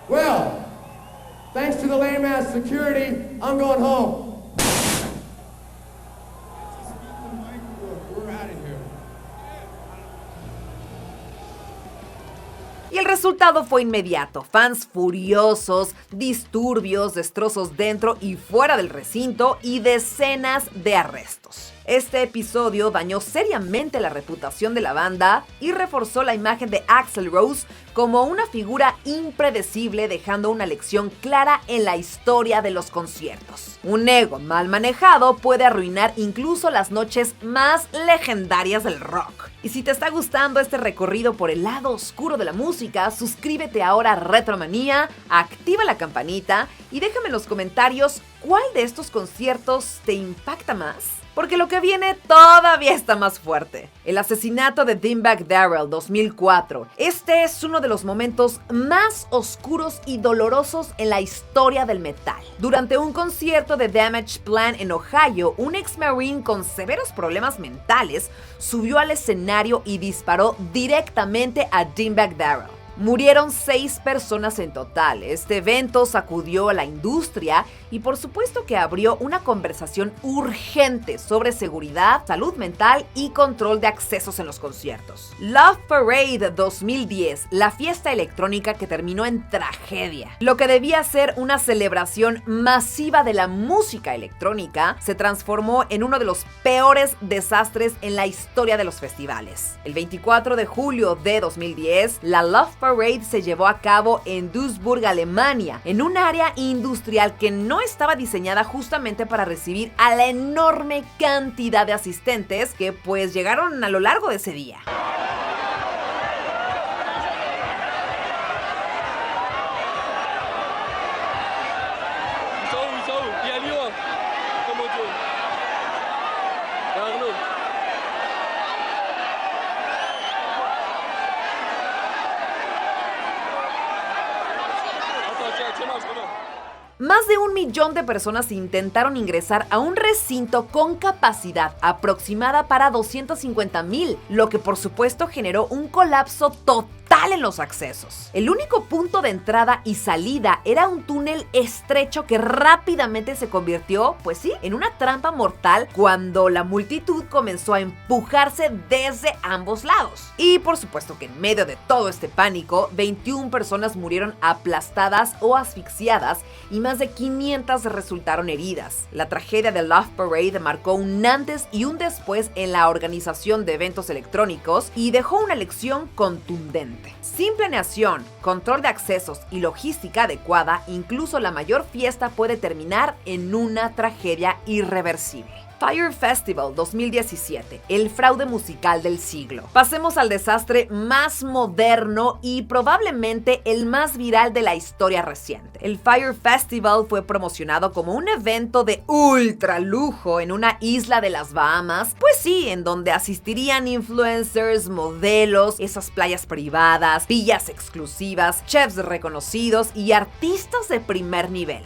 Well, thanks to the lame-ass security, I'm going home. We're out of here. Y el resultado fue inmediato. Fans furiosos, disturbios, destrozos dentro y fuera del recinto y decenas de arrestos. Este episodio dañó seriamente la reputación de la banda y reforzó la imagen de Axl Rose como una figura impredecible, dejando una lección clara en la historia de los conciertos. Un ego mal manejado puede arruinar incluso las noches más legendarias del rock. Y si te está gustando este recorrido por el lado oscuro de la música, suscríbete ahora a Retromanía, activa la campanita y déjame en los comentarios cuál de estos conciertos te impacta más. Porque lo que viene todavía está más fuerte. El asesinato de Dimebag Darrell, 2004. Este es uno de los momentos más oscuros y dolorosos en la historia del metal. Durante un concierto de Damage Plan en Ohio, un ex-marine con severos problemas mentales subió al escenario y disparó directamente a Dimebag Darrell. Murieron 6 personas en total. Este evento sacudió a la industria y por supuesto que abrió una conversación urgente sobre seguridad, salud mental y control de accesos en los conciertos. Love Parade 2010, la fiesta electrónica que terminó en tragedia. Lo que debía ser una celebración masiva de la música electrónica se transformó en uno de los peores desastres en la historia de los festivales. El 24 de julio de 2010, la Love Parade se llevó a cabo en Duisburg, Alemania, en un área industrial que no estaba diseñada justamente para recibir a la enorme cantidad de asistentes que pues llegaron a lo largo de ese día. Más de 1 millón de personas intentaron ingresar a un recinto con capacidad aproximada para 250,000, lo que por supuesto generó un colapso total en los accesos. El único punto de entrada y salida era un túnel estrecho que rápidamente se convirtió, pues sí, en una trampa mortal cuando la multitud comenzó a empujarse desde ambos lados. Y por supuesto que en medio de todo este pánico, 21 personas murieron aplastadas o asfixiadas y más de 500 resultaron heridas. La tragedia de Love Parade marcó un antes y un después en la organización de eventos electrónicos y dejó una lección contundente. Sin planeación, control de accesos y logística adecuada, incluso la mayor fiesta puede terminar en una tragedia irreversible. Fyre Festival 2017, el fraude musical del siglo. Pasemos al desastre más moderno y probablemente el más viral de la historia reciente. El Fyre Festival fue promocionado como un evento de ultra lujo en una isla de las Bahamas, pues sí, en donde asistirían influencers, modelos, esas playas privadas, villas exclusivas, chefs reconocidos y artistas de primer nivel.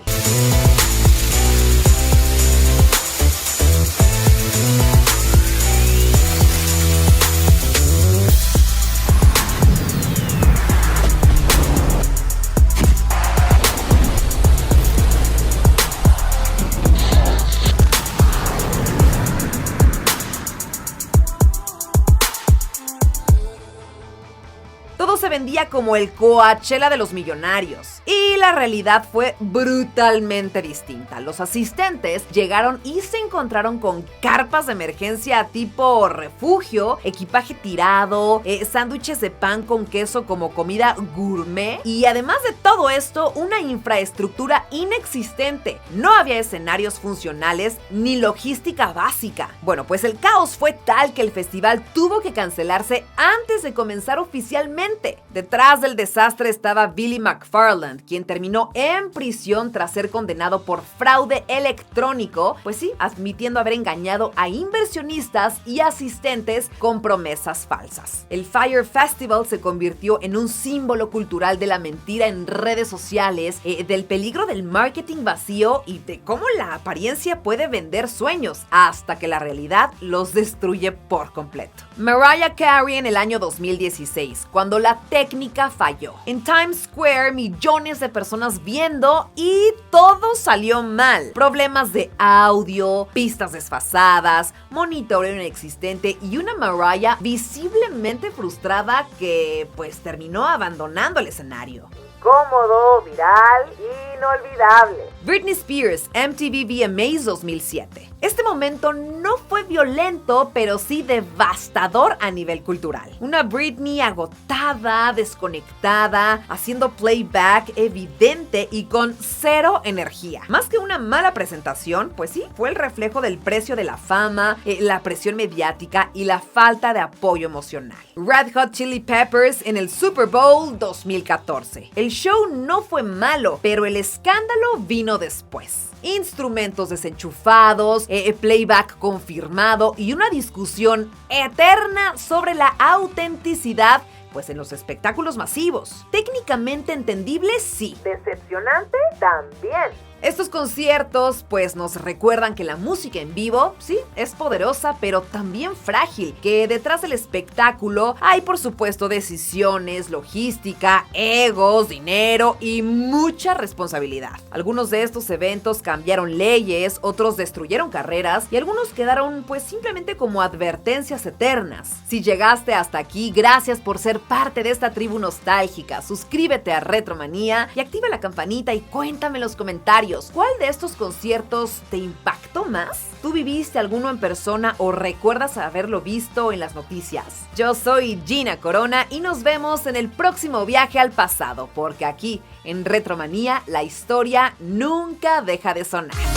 Todo se vendía como el Coachella de los millonarios. Y la realidad fue brutalmente distinta. Los asistentes llegaron y se encontraron con carpas de emergencia tipo refugio, equipaje tirado, sándwiches de pan con queso como comida gourmet y además de todo esto, una infraestructura inexistente. No había escenarios funcionales ni logística básica. Bueno, pues el caos fue tal que el festival tuvo que cancelarse antes de comenzar oficialmente. Detrás del desastre estaba Billy McFarland, quien terminó en prisión tras ser condenado por fraude electrónico, pues sí, admitiendo haber engañado a inversionistas y asistentes con promesas falsas. El Fyre Festival se convirtió en un símbolo cultural de la mentira en redes sociales, del peligro del marketing vacío y de cómo la apariencia puede vender sueños hasta que la realidad los destruye por completo. Mariah Carey en el año 2016, cuando la técnica falló. En Times Square, millones de personas viendo y todo salió mal. Problemas de audio, pistas desfasadas, monitoreo inexistente y una Mariah visiblemente frustrada que pues terminó abandonando el escenario. Cómodo, viral, inolvidable. Britney Spears, MTV VMAs 2007. Este momento no fue violento, pero sí devastador a nivel cultural. Una Britney agotada, desconectada, haciendo playback evidente y con cero energía. Más que una mala presentación, pues sí, fue el reflejo del precio de la fama, la presión mediática y la falta de apoyo emocional. Red Hot Chili Peppers en el Super Bowl 2014. El show no fue malo, pero el escándalo vino después. Instrumentos desenchufados, playback confirmado y una discusión eterna sobre la autenticidad pues en los espectáculos masivos. Técnicamente entendible, sí. Decepcionante, también. Estos conciertos pues nos recuerdan que la música en vivo, sí, es poderosa, pero también frágil, que detrás del espectáculo hay por supuesto decisiones, logística, egos, dinero y mucha responsabilidad. Algunos de estos eventos cambiaron leyes, otros destruyeron carreras y algunos quedaron pues simplemente como advertencias eternas. Si llegaste hasta aquí, gracias por ser parte de esta tribu nostálgica. Suscríbete a Retromanía y activa la campanita y cuéntame en los comentarios ¿cuál de estos conciertos te impactó más? ¿Tú viviste alguno en persona o recuerdas haberlo visto en las noticias? Yo soy Gina Corona y nos vemos en el próximo viaje al pasado, porque aquí en Retromanía la historia nunca deja de sonar.